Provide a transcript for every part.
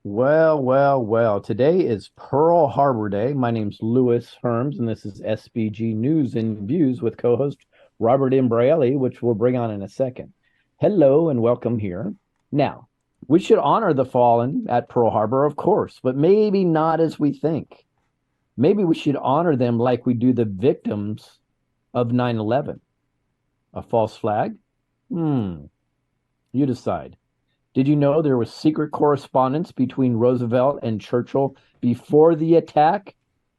Well, well, well. Today is Pearl Harbor Day. My name's Louis Herms, and this is SBG News and Views with co-host Robert Imbraeli, which we'll bring on in a second. Hello and welcome here. Now, we should honor the fallen at Pearl Harbor, of course, but maybe not as we think. Maybe we should honor them like we do the victims of 9/11. A false flag? Hmm, you decide. Did you know there was secret correspondence between Roosevelt and Churchill before the attack,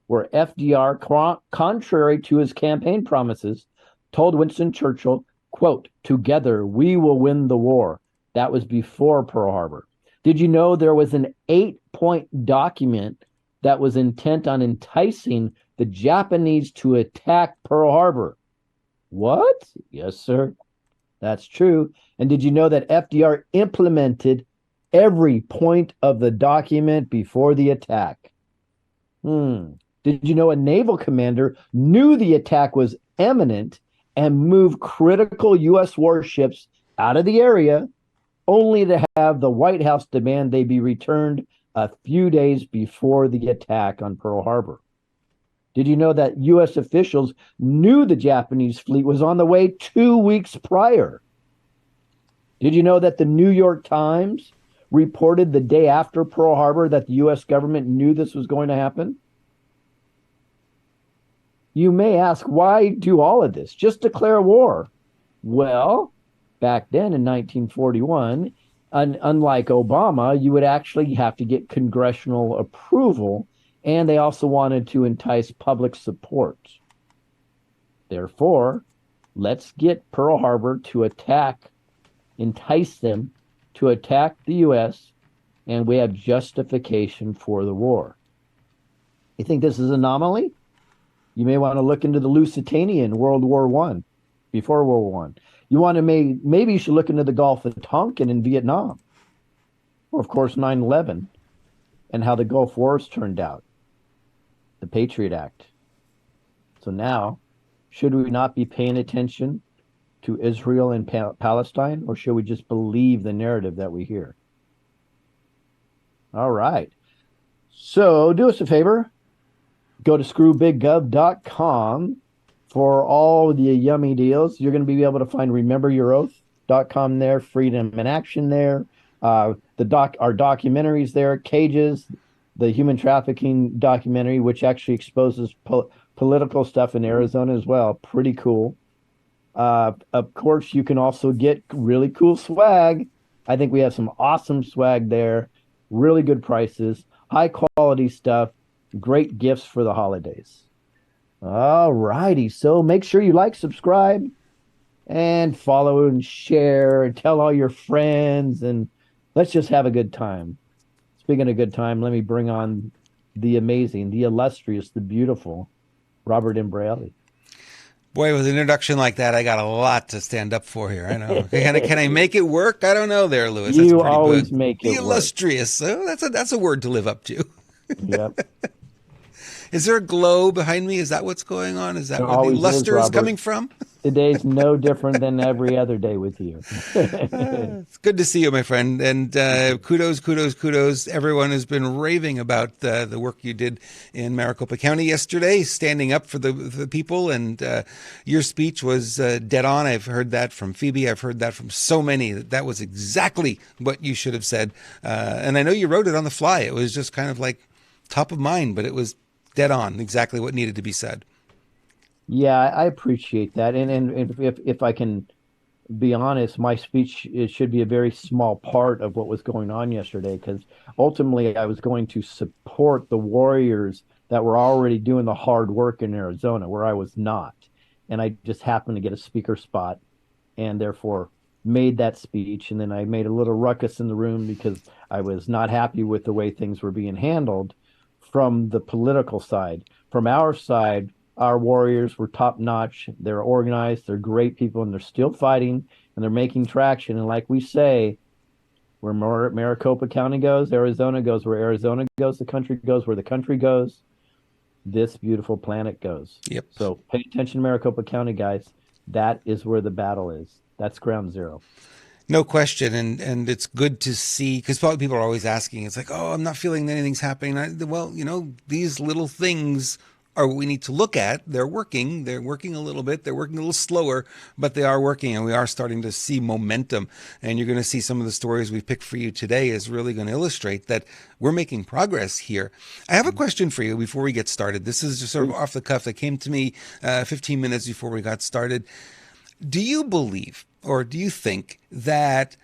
where FDR, contrary to his campaign promises, told Winston Churchill, quote, "Together we will win the war." That was before Pearl Harbor. Did you know there was an 8-point document that was intent on enticing the Japanese to attack Pearl Harbor? What? Yes, sir. That's true. And did you know that FDR implemented every point of the document before the attack? Did you know a naval commander knew the attack was imminent and moved critical U.S. warships out of the area only to have the White House demand they be returned a few days before the attack on Pearl Harbor? Did you know that U.S. officials knew the Japanese fleet was on the way 2 weeks prior? Did you know that the New York Times reported the day after Pearl Harbor that the U.S. government knew this was going to happen? You may ask, why do all of this? Just declare war. Well, back then in 1941, unlike Obama, you would actually have to get congressional approval, and they also wanted to entice public support. Therefore, let's get Pearl Harbor to entice them to attack the U.S., and we have justification for the war. You think this is an anomaly? You may want to look into the Lusitania in World War One, before World War One. You want to maybe you should look into the Gulf of Tonkin in Vietnam, or of course 9/11, and how the Gulf Wars turned out, the Patriot Act. So now, should we not be paying attention to Israel and Palestine, or should we just believe the narrative that we hear? All right. So do us a favor. Go to screwbiggov.com for all the yummy deals. You're going to be able to find rememberyouroath.com there, Freedom in Action there, our documentaries there, Cages, the human trafficking documentary, which actually exposes political stuff in Arizona as well. Pretty cool. Of course, you can also get really cool swag. I think we have some awesome swag there, really good prices, high quality stuff, great gifts for the holidays. All righty. So make sure you like, subscribe, and follow and share and tell all your friends, and let's just have a good time. Speaking of good time, let me bring on the amazing, the illustrious, the beautiful Robert Imbraeli. Boy, with an introduction like that, I got a lot to stand up for here. I know. Can I make it work? I don't know there, Louis. That's You pretty always good. make The it work. illustrious. Oh, that's a word to live up to. Yep. Is there a glow behind me? Is that what's going on? Is that There where the always is, luster is Robert. coming from? Today's no different than every other day with you. It's good to see you, my friend. And kudos, kudos, kudos. Everyone has been raving about the work you did in Maricopa County yesterday, standing up for the people. And your speech was dead on. I've heard that from Phoebe. I've heard that from so many. That was exactly what you should have said. And I know you wrote it on the fly. It was just kind of like top of mind, but it was dead on, exactly what needed to be said. Yeah, I appreciate that. And if I can be honest, my speech, it should be a very small part of what was going on yesterday, because ultimately I was going to support the warriors that were already doing the hard work in Arizona, where I was not. And I just happened to get a speaker spot and therefore made that speech. And then I made a little ruckus in the room because I was not happy with the way things were being handled from the political side. From our side, our warriors were top notch. They're organized, they're great people, and they're still fighting and they're making traction. And like we say, where Maricopa County goes, Arizona goes. Where Arizona goes, the country goes. Where the country goes, this beautiful planet goes. Yep. So pay attention to Maricopa County, guys. That is where the battle is. That's ground zero. No question, and it's good to see because people are always asking. It's like, oh, I'm not feeling that anything's happening. Well, these little things are what we need to look at. They're working. They're working a little bit. They're working a little slower, but they are working, and we are starting to see momentum. And you're going to see some of the stories we picked for you today is really going to illustrate that we're making progress here. I have a question for you before we get started. This is just sort of Please. off the cuff that came to me 15 minutes before we got started. Do you believe or do you think that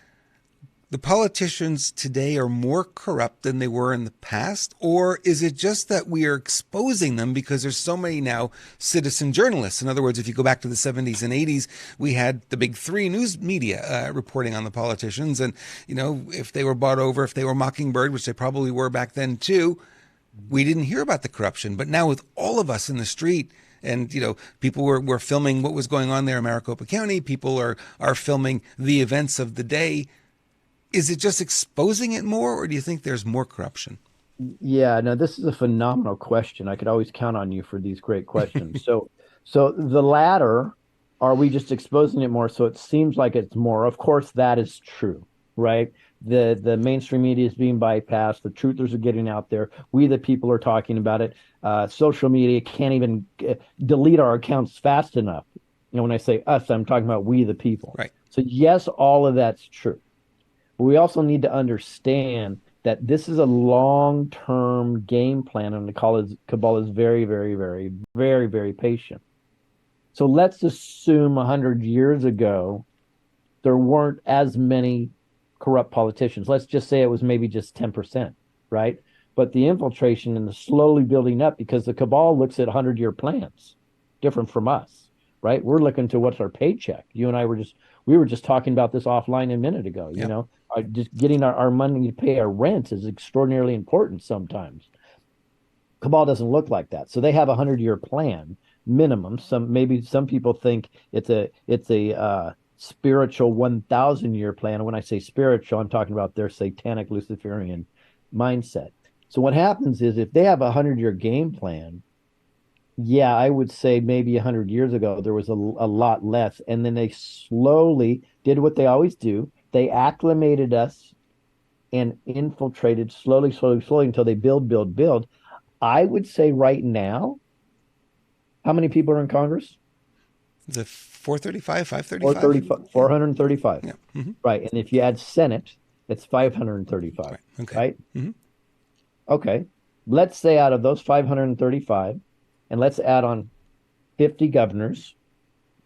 the politicians today are more corrupt than they were in the past? Or is it just that we are exposing them because there's so many now citizen journalists? In other words, if you go back to the 70s and 80s, we had the big three news media reporting on the politicians. And, if they were bought over, if they were Mockingbird, which they probably were back then too, we didn't hear about the corruption. But now with all of us in the street, and people were filming what was going on there in Maricopa County. People are filming the events of the day. Is it just exposing it more, or do you think there's more corruption? Yeah, no, this is a phenomenal question. I could always count on you for these great questions. So the latter, are we just exposing it more? So it seems like it's more. Of course, that is true, right? The mainstream media is being bypassed. The truthers are getting out there. We, the people, are talking about it. Social media can't even delete our accounts fast enough. When I say us, I'm talking about we, the people. Right. So yes, all of that's true. But we also need to understand that this is a long-term game plan, and the cabal is very, very, very, very, very patient. So let's assume 100 years ago, there weren't as many corrupt politicians. Let's just say it was maybe just 10%, right? But the infiltration and the slowly building up, because the cabal looks at 100-year plans, different from us, right? We're looking to what's our paycheck. You and I we were just talking about this offline a minute ago, Yep. just getting our money to pay our rent is extraordinarily important sometimes. Cabal doesn't look like that. So they have a 100-year plan minimum. Maybe some people think it's a spiritual 1,000-year plan. And when I say spiritual, I'm talking about their satanic Luciferian mindset. So what happens is if they have a 100-year game plan, yeah, I would say maybe 100 years ago there was a lot less, and then they slowly did what they always do. They acclimated us and infiltrated slowly, slowly, slowly until they build. I would say right now, how many people are in Congress? Is it 435, 535? 435, 435. Yeah. Mm-hmm. Right. And if you add Senate, it's 535. Right. Okay. Right. Mm-hmm. Okay. Let's say out of those 535, and let's add on 50 governors,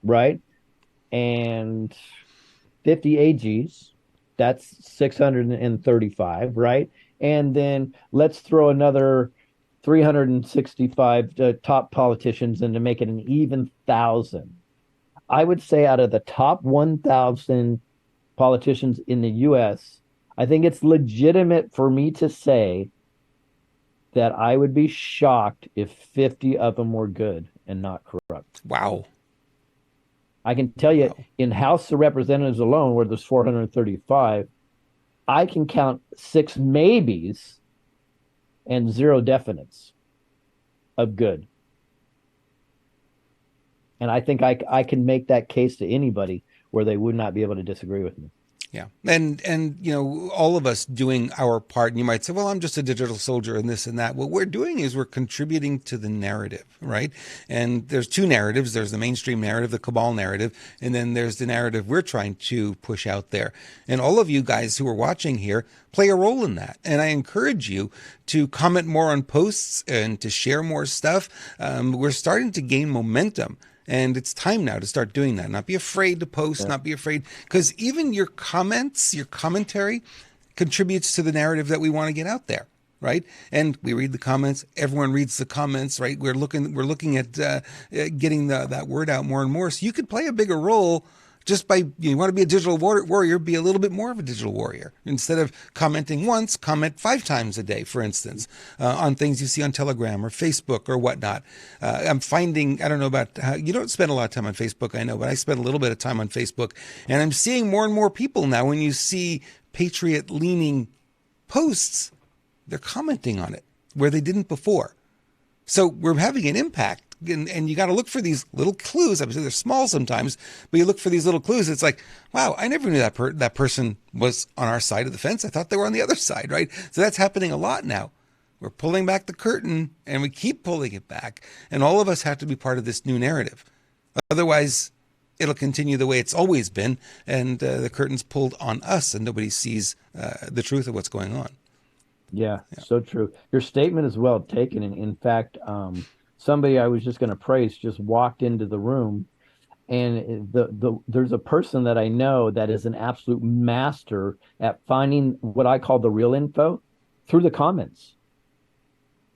right? And 50 AGs, that's 635, right? And then let's throw another 365 top politicians in to make it an even thousand. I would say out of the top 1,000 politicians in the US, I think it's legitimate for me to say that I would be shocked if 50 of them were good and not corrupt. Wow. I can tell you Wow. in House of Representatives alone, where there's 435, I can count 6 maybes and 0 definites of good. And I think I can make that case to anybody where they would not be able to disagree with me. Yeah. And all of us doing our part, and you might say, well, I'm just a digital soldier and this and that. What we're doing is we're contributing to the narrative, right? And there's 2 narratives. There's the mainstream narrative, the cabal narrative, and then there's the narrative we're trying to push out there. And all of you guys who are watching here play a role in that. And I encourage you to comment more on posts and to share more stuff. We're starting to gain momentum. And it's time now to start doing that. Not be afraid to post, not be afraid, because even your comments, your commentary contributes to the narrative that we want to get out there, right? And we read the comments. Everyone reads the comments, right? We're looking at getting that word out more and more. So you could play a bigger role just by, you want to be a digital warrior, be a little bit more of a digital warrior. Instead of commenting once, comment 5 times a day, for instance, on things you see on Telegram or Facebook or whatnot. I'm finding, I don't know about how, you don't spend a lot of time on Facebook, I know, but I spend a little bit of time on Facebook, and I'm seeing more and more people now, when you see patriot-leaning posts, they're commenting on it where they didn't before. So we're having an impact and you got to look for these little clues. Obviously, they're small sometimes, but you look for these little clues. It's like, wow, I never knew that person was on our side of the fence. I thought they were on the other side, right? So that's happening a lot now. We're pulling back the curtain, and we keep pulling it back, and all of us have to be part of this new narrative. Otherwise, it'll continue the way it's always been, and the curtain's pulled on us, and nobody sees the truth of what's going on. Yeah, so true. Your statement is well taken. And in fact, somebody I was just going to praise just walked into the room, and there's a person that I know that is an absolute master at finding what I call the real info through the comments.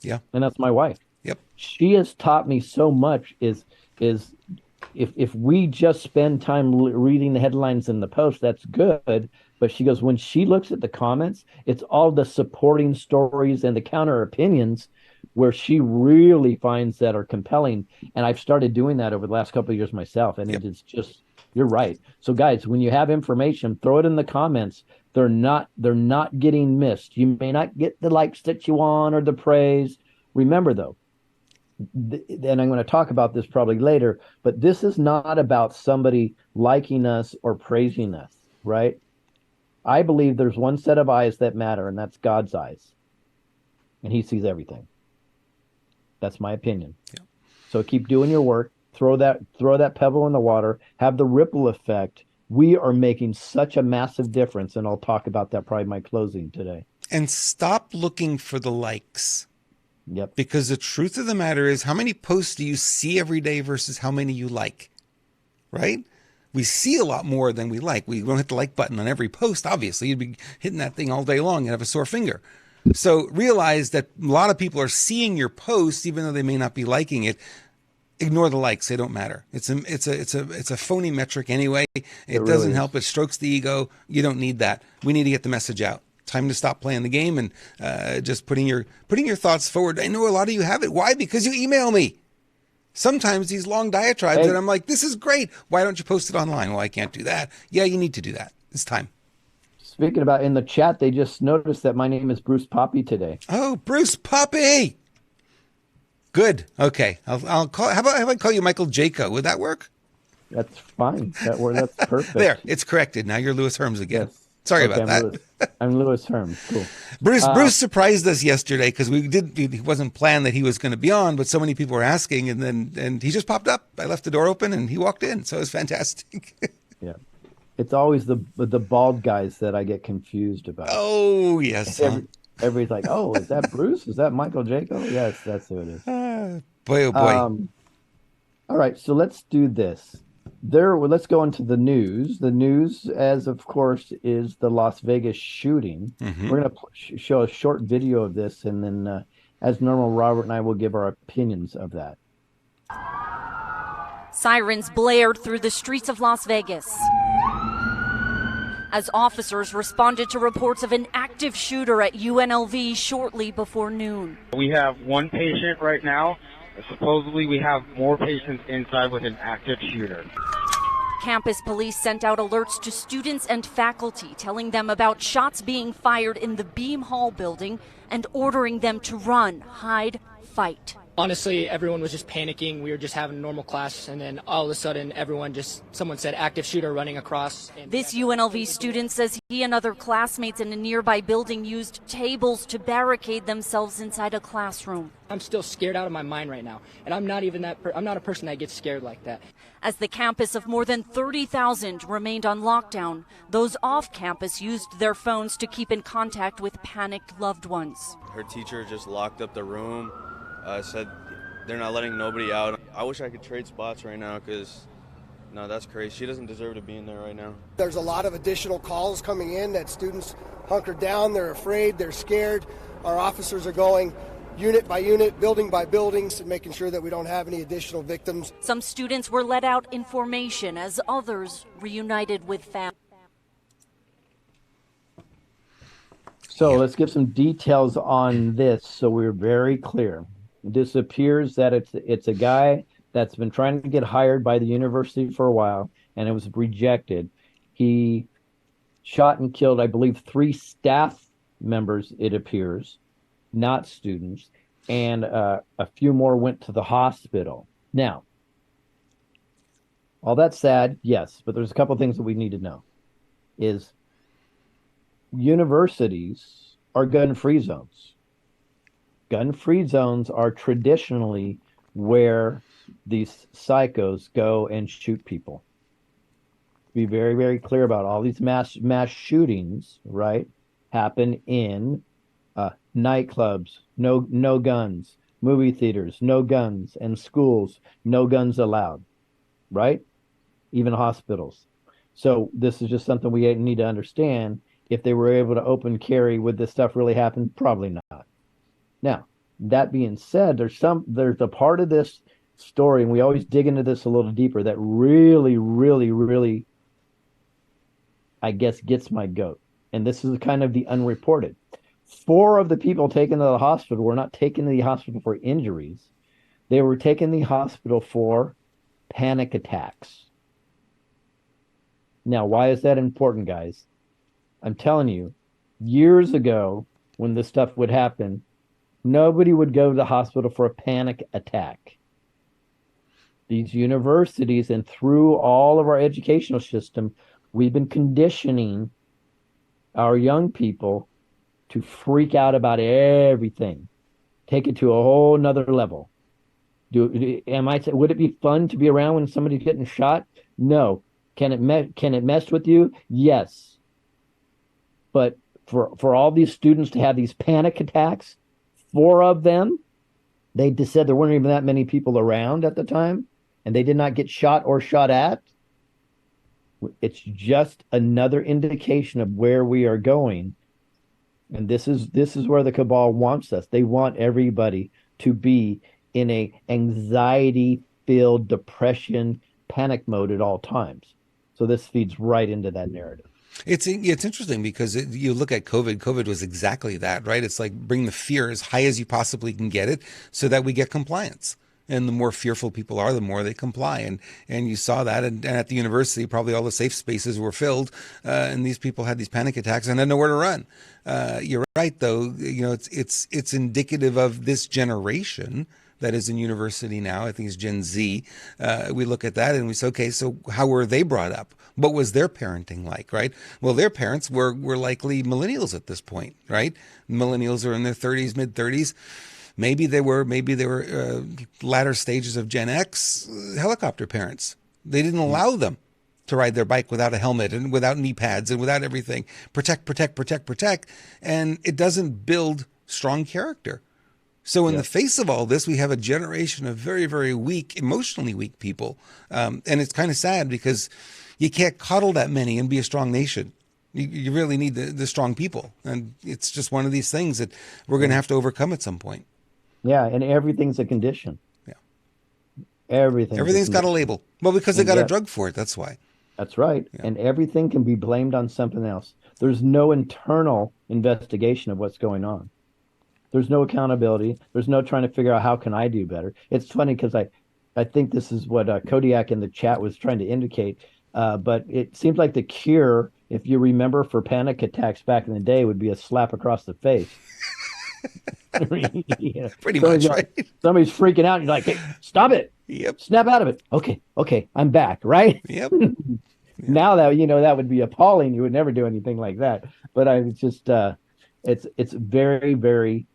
Yeah. And that's my wife. Yep. She has taught me so much is if we just spend time reading the headlines in the post, that's good. But she goes, when she looks at the comments, it's all the supporting stories and the counter opinions where she really finds that are compelling. And I've started doing that over the last couple of years myself. And Yep. it is just, you're right. So guys, when you have information, throw it in the comments. They're not getting missed. You may not get the likes that you want or the praise. Remember though, and I'm going to talk about this probably later, but this is not about somebody liking us or praising us, right? I believe there's one set of eyes that matter, and that's God's eyes. And he sees everything. That's my opinion. Yeah. So keep doing your work, throw that pebble in the water, have the ripple effect. We are making such a massive difference, and I'll talk about that probably in my closing today. And stop looking for the likes. Yep. Because the truth of the matter is, how many posts do you see every day versus how many you like, right? We see a lot more than we like. We don't hit the like button on every post, obviously. You'd be hitting that thing all day long and have a sore finger. So realize that a lot of people are seeing your posts, even though they may not be liking it. Ignore the likes; they don't matter. It's a phony metric anyway. It really doesn't is. help. It strokes the ego. You don't need that. We need to get the message out. Time to stop playing the game and just putting your thoughts forward. I know a lot of you have it. Why? Because you email me. Sometimes these long diatribes, and I'm like, this is great. Why don't you post it online? Well, I can't do that. Yeah, you need to do that. It's time. Speaking about in the chat, they just noticed that my name is Bruce Poppy today. Oh, Bruce Poppy. Good. Okay. I'll call. How about I call you Michael Jaco? Would that work? That's fine. That's perfect. There, it's corrected. Now you're Louis Herms again. Yes. Sorry Okay, about that. I'm Louis Herms. Cool. Bruce surprised us yesterday because it wasn't planned that he was going to be on, but so many people were asking, and he just popped up. I left the door open and he walked in, so it was fantastic. Yeah, it's always the bald guys that I get confused about. Oh yes, everybody's like, "Oh, is that Bruce? Is that Michael Jaco?" Yes, that's who it is. Boy, oh boy. All right, so let's do this. Let's go into the news. The news, as of course, is the Las Vegas shooting. Mm-hmm. We're going to show a short video of this, and then, as normal, Robert and I will give our opinions of that. Sirens blared through the streets of Las Vegas as officers responded to reports of an active shooter at UNLV shortly before noon. We have one patient right now. Supposedly, we have more patients inside with an active shooter. Campus police sent out alerts to students and faculty, telling them about shots being fired in the Beam Hall building and ordering them to run, hide, fight. Honestly, everyone was just panicking. We were just having a normal class, and then all of a sudden, someone said active shooter running across. This UNLV student says he and other classmates in a nearby building used tables to barricade themselves inside a classroom. I'm still scared out of my mind right now, and I'm not a person that gets scared like that. As the campus of more than 30,000 remained on lockdown, those off campus used their phones to keep in contact with panicked loved ones. Her teacher just locked up the room. Said they're not letting nobody out. I wish I could trade spots right now because, no, that's crazy. She doesn't deserve to be in there right now. There's a lot of additional calls coming in that students hunkered down. They're afraid. They're scared. Our officers are going unit by unit, building by building, and making sure that we don't have any additional victims. Some students were let out in formation as others reunited with family. So let's give some details on this so we're very clear. This appears that it's a guy that's been trying to get hired by the university for a while, and it was rejected. He shot and killed, I believe, 3 staff members, it appears, not students, and a few more went to the hospital. Now, all that sad, yes, but there's a couple things that we need to know. Is universities are gun-free zones. Gun-free zones are traditionally where these psychos go and shoot people. Be very, very clear about all these mass shootings, right? Happen in nightclubs, no guns, movie theaters, no guns, and schools, no guns allowed, right? Even hospitals. So this is just something we need to understand. If they were able to open carry, would this stuff really happen? Probably not. Now, that being said, there's a part of this story, and we always dig into this a little deeper, that really, really, really, I guess, gets my goat. And this is kind of the unreported. 4 of the people taken to the hospital were not taken to the hospital for injuries. They were taken to the hospital for panic attacks. Now, why is that important, guys? I'm telling you, years ago, when this stuff would happen, nobody would go to the hospital for a panic attack. These universities and through all of our educational system, we've been conditioning our young people to freak out about everything, take it to a whole nother level. Would it be fun to be around when somebody's getting shot? No. Can it mess with you? Yes. But for all these students to have these panic attacks, 4 of them, they just said there weren't even that many people around at the time, and they did not get shot or shot at. It's just another indication of where we are going. And this is where the cabal wants us. They want everybody to be in a anxiety-filled depression, panic mode at all times. So this feeds right into that narrative. It's interesting because you look at COVID. COVID was exactly that, right? It's like bring the fear as high as you possibly can get it so that we get compliance. And the more fearful people are, the more they comply. And you saw that. And at the university, probably all the safe spaces were filled. And these people had these panic attacks and had nowhere to run. You're right, though. It's indicative of this generation that is in university now. I think it's Gen Z. We look at that and we say, okay, so how were they brought up? What was their parenting like, right? Well, their parents were likely millennials at this point, right? Millennials are in their 30s, mid 30s. Maybe they were latter stages of Gen X helicopter parents. They didn't allow them to ride their bike without a helmet and without knee pads and without everything. Protect. And it doesn't build strong character. So in the face of all this, we have a generation of very, very weak, emotionally weak people. And it's kind of sad because you can't coddle that many and be a strong nation. You really need the strong people. And it's just one of these things that we're going to have to overcome at some point. Yeah, and everything's a condition. Yeah. Everything's got a label. Well, because they got a drug for it, that's why. That's right. Yeah. And everything can be blamed on something else. There's no internal investigation of what's going on. There's no accountability. There's no trying to figure out how can I do better. It's funny because I think this is what Kodiak in the chat was trying to indicate. But it seems like the cure, if you remember, for panic attacks back in the day would be a slap across the face. Yeah. Pretty much, right? Somebody's freaking out and you're like, hey, stop it. Yep. Snap out of it. Okay, I'm back, right? Yep. Now that, that would be appalling. You would never do anything like that. But it's just, it's very, very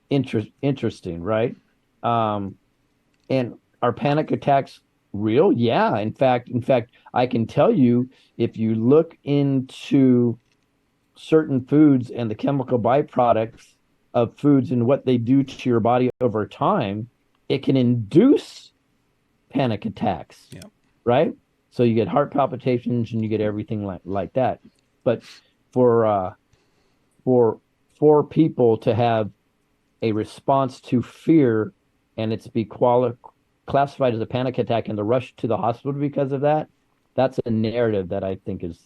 interesting, right? And are panic attacks real? Yeah. In fact, I can tell you, if you look into certain foods and the chemical byproducts of foods and what they do to your body over time, it can induce panic attacks. Yeah. Right? So you get heart palpitations and you get everything like that. But for people to have a response to fear and it's be classified as a panic attack and the rush to the hospital because of that, that's a narrative that I think is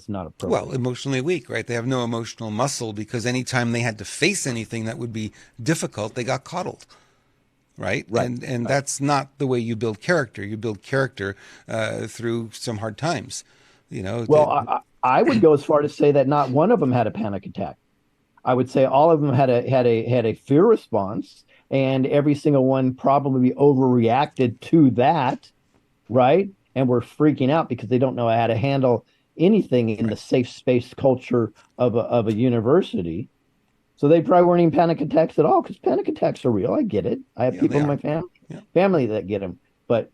not appropriate. Well, emotionally weak, right? They have no emotional muscle because anytime they had to face anything that would be difficult, they got coddled, right? And that's not the way you build character. You build character through some hard times, Well, I would go as far to say that not one of them had a panic attack. I would say all of them had a fear response, and every single one probably overreacted to that, right? And we're freaking out because they don't know how to handle anything in the safe space culture of a university. So they probably weren't even panic attacks at all, because panic attacks are real. I get it. I have people in my family that get them, but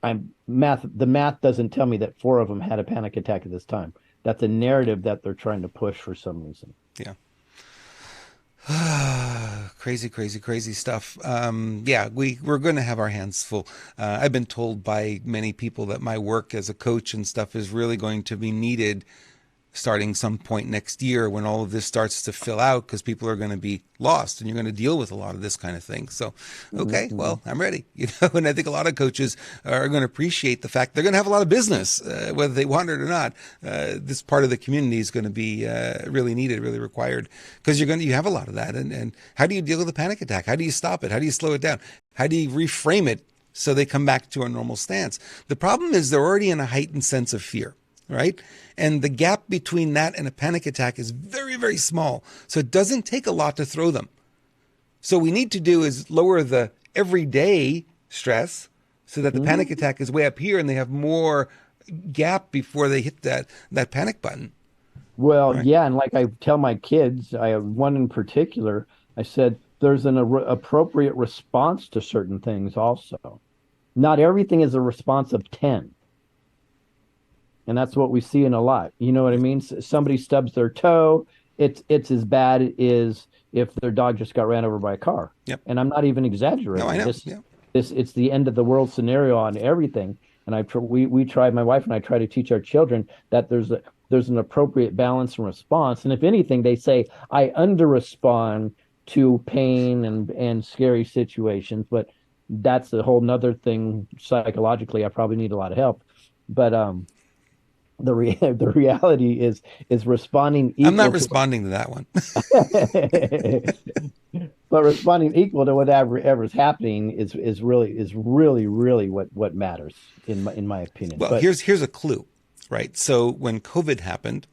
the math doesn't tell me that 4 of them had a panic attack at this time. That's a narrative that they're trying to push for some reason. Yeah. Crazy stuff. We're going to have our hands full. I've been told by many people that my work as a coach and stuff is really going to be needed starting some point next year, when all of this starts to fill out, because people are going to be lost and you're going to deal with a lot of this kind of thing. So, okay, well, I'm ready, and I think a lot of coaches are going to appreciate the fact they're going to have a lot of business, whether they want it or not. This part of the community is going to be really needed, really required, because you have a lot of that. And how do you deal with a panic attack? How do you stop it? How do you slow it down? How do you reframe it so they come back to a normal stance? The problem is they're already in a heightened sense of fear, right? And the gap between that and a panic attack is very, very small. So it doesn't take a lot to throw them. So what we need to do is lower the everyday stress so that the panic attack is way up here and they have more gap before they hit that panic button. Well, right. Yeah. And like I tell my kids, I have one in particular, I said, there's an appropriate response to certain things also. Not everything is a response of 10. And that's what we see in a lot. You know what I mean? Somebody stubs their toe. It's as bad as if their dog just got ran over by a car. Yep. And I'm not even exaggerating. No, I know. It's the end of the world scenario on everything. And we try, my wife and I try to teach our children that there's an appropriate balance and response. And if anything, they say I under-respond to pain and scary situations, but that's a whole nother thing. Psychologically, I probably need a lot of help. But the reality is responding equal. I'm not responding to that one. But responding equal to whatever is happening is really what matters in my opinion. Well, here's a clue, right? So when COVID happened,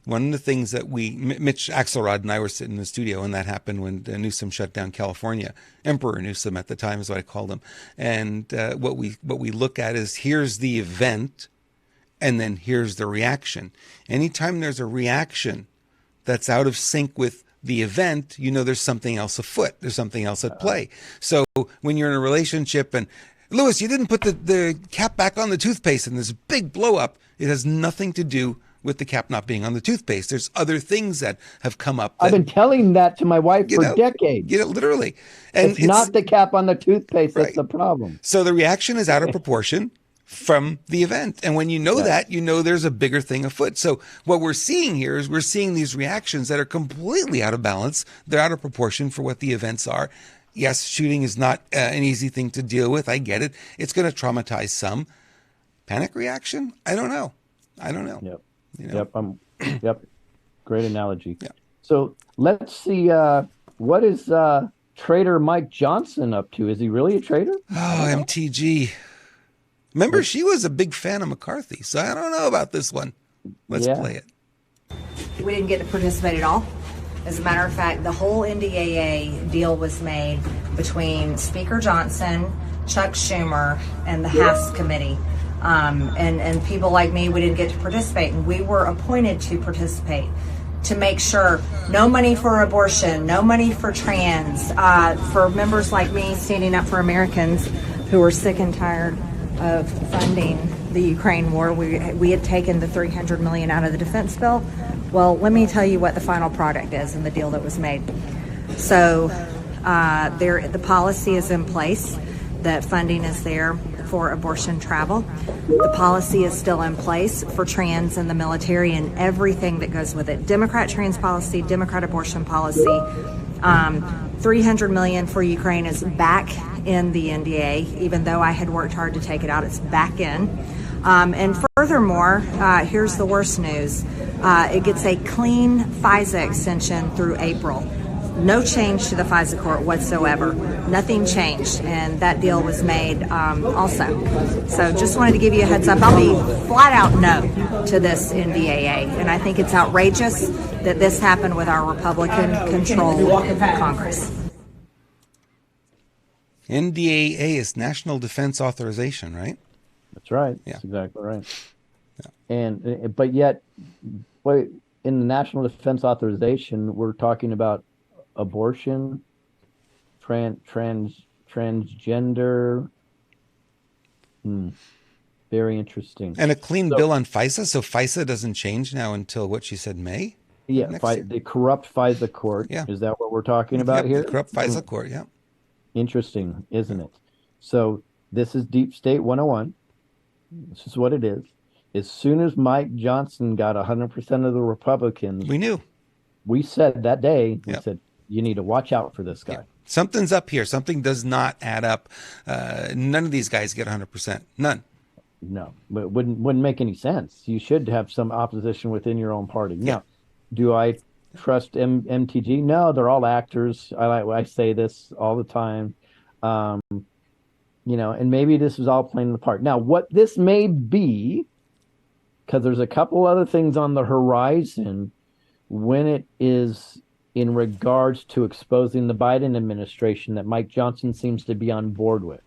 one of the things that Mitch Axelrod and I were sitting in the studio, and that happened when Newsom shut down California. Emperor Newsom at the time is what I called him. And what we look at is, here's the event, and then here's the reaction. Anytime there's a reaction that's out of sync with the event, there's something else afoot. There's something else at play. So when you're in a relationship and, Louis, you didn't put the cap back on the toothpaste, and there's a big blow up, it has nothing to do with the cap not being on the toothpaste. There's other things that have come up. I've been telling that to my wife for decades. Literally. And it's not the cap on the toothpaste that's the problem. So the reaction is out of proportion from the event. And when you know that, there's a bigger thing afoot. So what we're seeing here is we're seeing these reactions that are completely out of balance. They're out of proportion for what the events are. Yes, shooting is not an easy thing to deal with. I get it. It's going to traumatize some. Panic reaction? I don't know. Yep. Yep. Great analogy. Yeah. So let's see. What is Traitor Mike Johnson up to? Is he really a traitor? Oh, MTG. Remember, she was a big fan of McCarthy, so I don't know about this one. Let's play it. We didn't get to participate at all. As a matter of fact, the whole NDAA deal was made between Speaker Johnson, Chuck Schumer, and the House committee. And people like me, we didn't get to participate. And we were appointed to participate to make sure no money for abortion, no money for trans, for members like me standing up for Americans who are sick and tired of funding the Ukraine war. We had taken the $300 million out of the defense bill. Well, let me tell you what the final product is in the deal that was made. So the policy is in place, that funding is there for abortion travel. The policy is still in place for trans and the military and everything that goes with it. Democrat trans policy, Democrat abortion policy. $300 million for Ukraine is back in the NDA, even though I had worked hard to take it out, it's back in. And furthermore, here's the worst news. It gets a clean FISA extension through April. No change to the FISA court whatsoever. Nothing changed, and that deal was made also. So just wanted to give you a heads up. I'll be flat out no to this NDAA, and I think it's outrageous that this happened with our Republican-controlled Congress. NDAA is National Defense Authorization, right? That's right. Yeah. That's exactly right. And but yet, wait, in the National Defense Authorization, we're talking about abortion, transgender. Very interesting. And a clean bill on FISA, so FISA doesn't change now until what she said, May? Yeah, the corrupt FISA court. Yeah. Is that what we're talking about here? The corrupt FISA court, yeah. Interesting, isn't it? So this is Deep State 101. This is what it is. As soon as Mike Johnson got 100% of the Republicans, we knew. We said that day, we said, you need to watch out for this guy. Yeah. Something's up here. Something does not add up. None of these guys get 100%. None. No, but it wouldn't make any sense. You should have some opposition within your own party. Yeah. Now, do I trust MTG? No, they're all actors. I say this all the time. And maybe this is all playing the part. Now, what this may be, because there's a couple other things on the horizon when it is in regards to exposing the Biden administration that Mike Johnson seems to be on board with.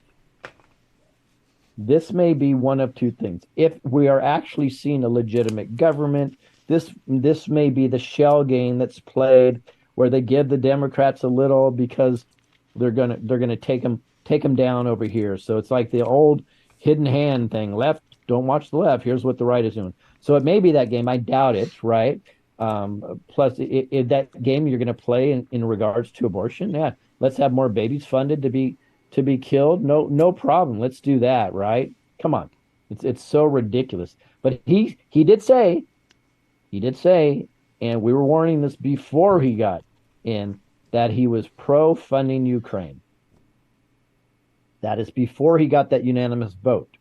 This may be one of two things. If we are actually seeing a legitimate government, this may be the shell game that's played where they give the Democrats a little because they're gonna take them down over here. So it's like the old hidden hand thing. Left, don't watch the left. Here's what the right is doing. So it may be that game. I doubt it, right? Plus, if that game you're going to play in regards to abortion, yeah, let's have more babies funded to be killed. No problem. Let's do that, right? Come on, it's so ridiculous. But he did say, and we were warning this before he got in, that he was pro funding Ukraine. That is before he got that unanimous vote.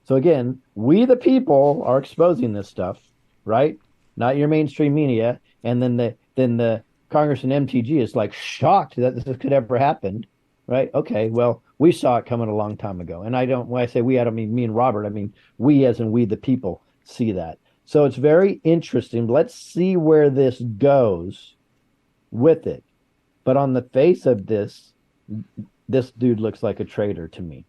So again, we the people are exposing this stuff, right? Not your mainstream media. And then the Congress and MTG is like shocked that this could ever happen, right? Okay, well, we saw it coming a long time ago. And when I say we, I don't mean me and Robert. I mean we as in we the people see that. So it's very interesting. Let's see where this goes with it. But on the face of this dude looks like a traitor to me.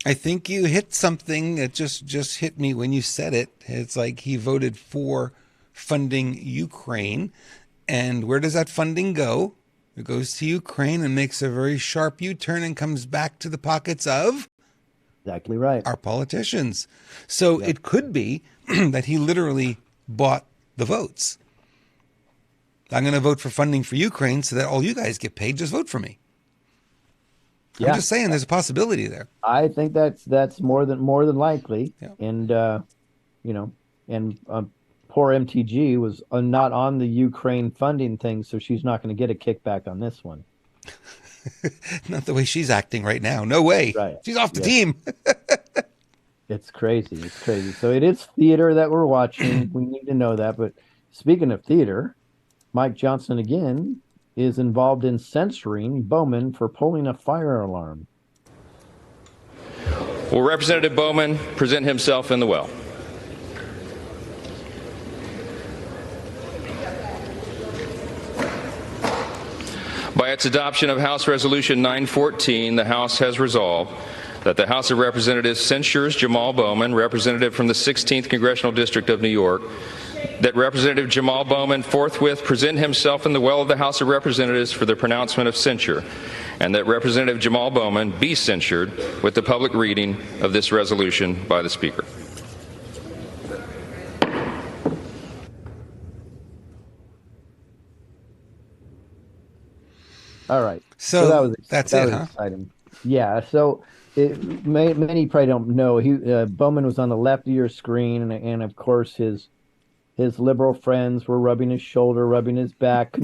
I think you hit something that just hit me when you said it. It's like he voted for funding Ukraine. And where does that funding go? It goes to Ukraine and makes a very sharp U-turn and comes back to the pockets of exactly right, our politicians. So it could be that he literally bought the votes. I'm going to vote for funding for Ukraine so that all you guys get paid. Just vote for me. I'm just saying there's a possibility there. I think that's more than likely. Yeah. And poor MTG was not on the Ukraine funding thing, so she's not going to get a kickback on this one. Not the way she's acting right now. No way. Right. She's off the team. It's crazy. So it is theater that we're watching. We need to know that. But speaking of theater, Mike Johnson again is involved in censoring Bowman for pulling a fire alarm. Will Representative Bowman present himself in the well? By its adoption of House Resolution 914, the House has resolved that the House of Representatives censures Jamal Bowman, representative from the 16th Congressional District of New York, that Representative Jamal Bowman forthwith present himself in the well of the House of Representatives for the pronouncement of censure, and that Representative Jamal Bowman be censured with the public reading of this resolution by the Speaker. All right. So that was exciting. Yeah. So many probably don't know. Bowman was on the left of your screen, and of course his liberal friends were rubbing his shoulder, rubbing his back,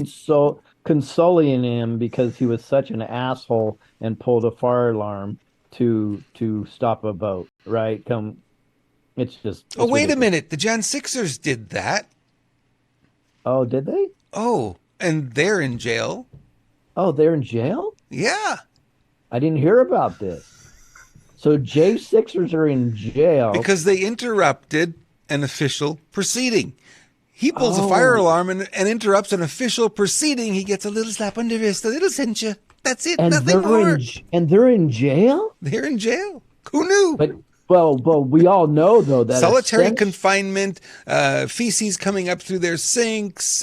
consoling him because he was such an asshole and pulled a fire alarm to stop a vote. Right? It's just. Wait ridiculous. A minute! The Jan Sixers did that. Oh, did they? Oh, and they're in jail. Oh, they're in jail? Yeah. I didn't hear about this. So J6ers are in jail because they interrupted an official proceeding. He pulls a fire alarm and interrupts an official proceeding. He gets a little slap on the wrist, a little censure. That's it. And Nothing more. And they're in jail? They're in jail. Who knew? But well, we all know though that solitary confinement, feces coming up through their sinks.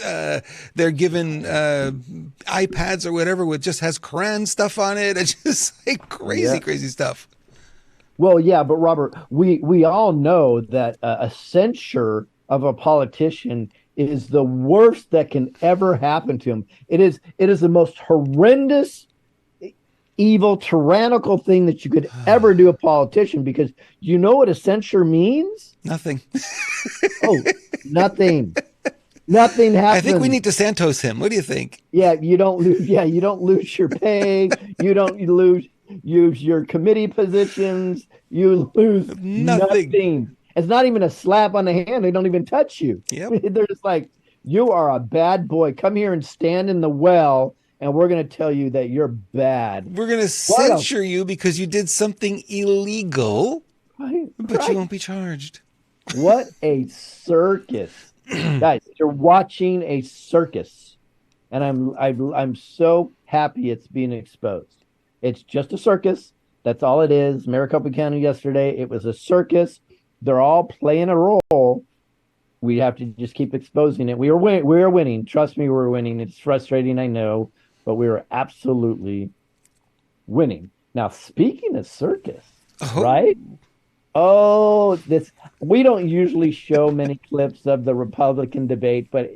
They're given iPads or whatever with just has Quran stuff on it. It's just like crazy stuff. Well, yeah, but Robert, we all know that a censure of a politician is the worst that can ever happen to him. It is the most horrendous, evil, tyrannical thing that you could ever do a politician, because you know what a censure means? Nothing. Nothing. Nothing happens. I think we need to Santos him. What do you think? Yeah, you don't lose. Yeah, you don't lose your pay. You don't lose your committee positions. You lose nothing. It's not even a slap on the hand. They don't even touch you. Yep. They're just like, you are a bad boy. Come here and stand in the well, and we're going to tell you that you're bad. We're going to censure you because you did something illegal, but you won't be charged. What a circus. Guys, you're watching a circus, and I'm so happy it's being exposed. It's just a circus. That's all it is. Maricopa County yesterday, it was a circus. They're all playing a role. We have to just keep exposing it. We are winning. Trust me, we're winning. It's frustrating, I know, but we are absolutely winning. Now, speaking of circus, right? Oh, we don't usually show many clips of the Republican debate, but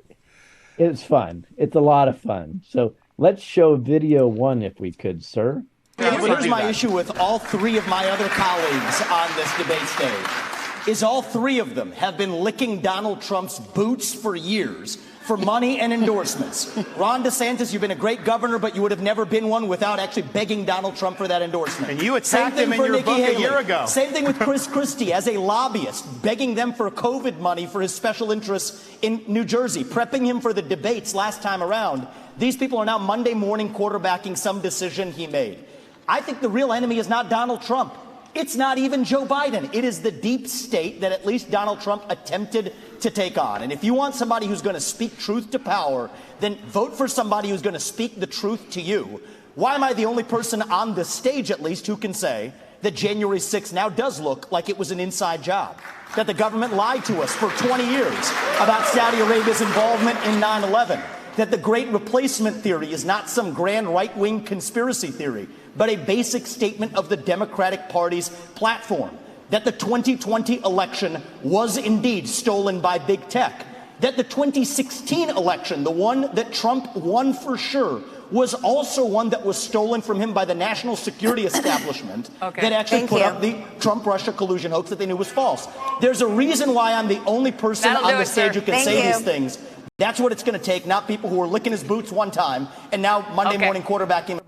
it's fun. It's a lot of fun. So let's show video one if we could, sir. Here's my issue with all three of my other colleagues on this debate stage, is all three of them have been licking Donald Trump's boots for years for money and endorsements. Ron DeSantis, you've been a great governor, but you would have never been one without actually begging Donald Trump for that endorsement. And you attacked him in your book a year ago. Same thing with Chris Christie as a lobbyist, begging them for COVID money for his special interests in New Jersey, prepping him for the debates last time around. These people are now Monday morning quarterbacking some decision he made. I think the real enemy is not Donald Trump. It's not even Joe Biden. It is the deep state that at least Donald Trump attempted to take on. And if you want somebody who's going to speak truth to power, then vote for somebody who's going to speak the truth to you. Why am I the only person on the stage, at least, who can say that January 6th now does look like it was an inside job? That the government lied to us for 20 years about Saudi Arabia's involvement in 9/11? That the Great Replacement theory is not some grand right-wing conspiracy theory, but a basic statement of the Democratic Party's platform. That the 2020 election was indeed stolen by big tech. That the 2016 election, the one that Trump won for sure, was also one that was stolen from him by the national security establishment that actually put up the Trump-Russia collusion hoax that they knew was false. There's a reason why I'm the only person on the stage who can say these things. That's what it's going to take, not people who are licking his boots one time and now Monday morning quarterbacking.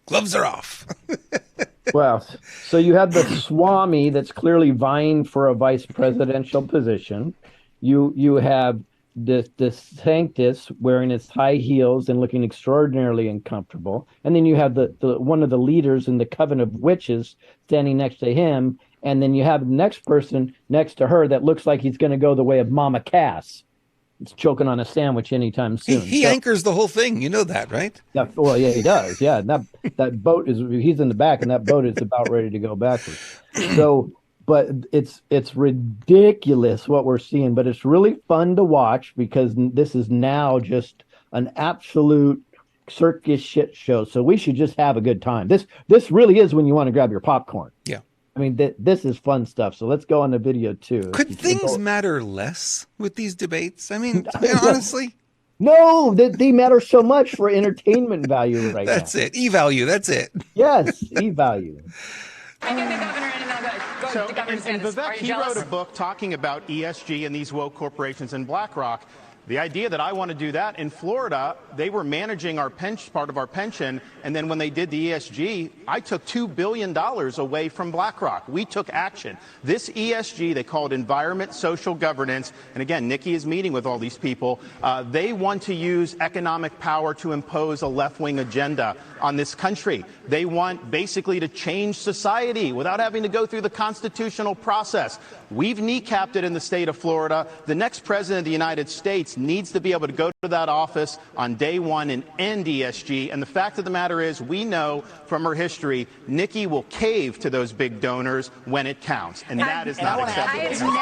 Gloves are off. Well, so you have the Swami that's clearly vying for a vice presidential position. You have the Sanctus wearing his high heels and looking extraordinarily uncomfortable. And then you have the one of the leaders in the Coven of Witches standing next to him. And then you have the next person next to her that looks like he's going to go the way of Mama Cass. It's choking on a sandwich anytime soon. He anchors the whole thing. You know that, right? Yeah, well, yeah, he does. Yeah, that boat he's in the back, and that boat is about ready to go backwards. So, but it's ridiculous what we're seeing, but it's really fun to watch because this is now just an absolute circus shit show. So we should just have a good time. This really is when you want to grab your popcorn. Yeah. I mean, this is fun stuff. So let's go on the video too. Could things matter less with these debates? I mean, honestly. No, they matter so much for entertainment value right now. That's it. E-value. That's it. Yes, E-value. So, and Vivek, he wrote a book talking about ESG and these woke corporations and BlackRock. The idea that I want to do that in Florida, they were managing our part of our pension, and then when they did the ESG, I took $2 billion away from BlackRock. We took action. This ESG, they call it environment, social governance, and again, Nikki is meeting with all these people. They want to use economic power to impose a left-wing agenda on this country. They want basically to change society without having to go through the constitutional process. We've kneecapped it in the state of Florida. The next president of the United States Gates needs to be able to go to that office on day one and end ESG. And the fact of the matter is, we know from her history, Nikki will cave to those big donors when it counts. And that is not acceptable.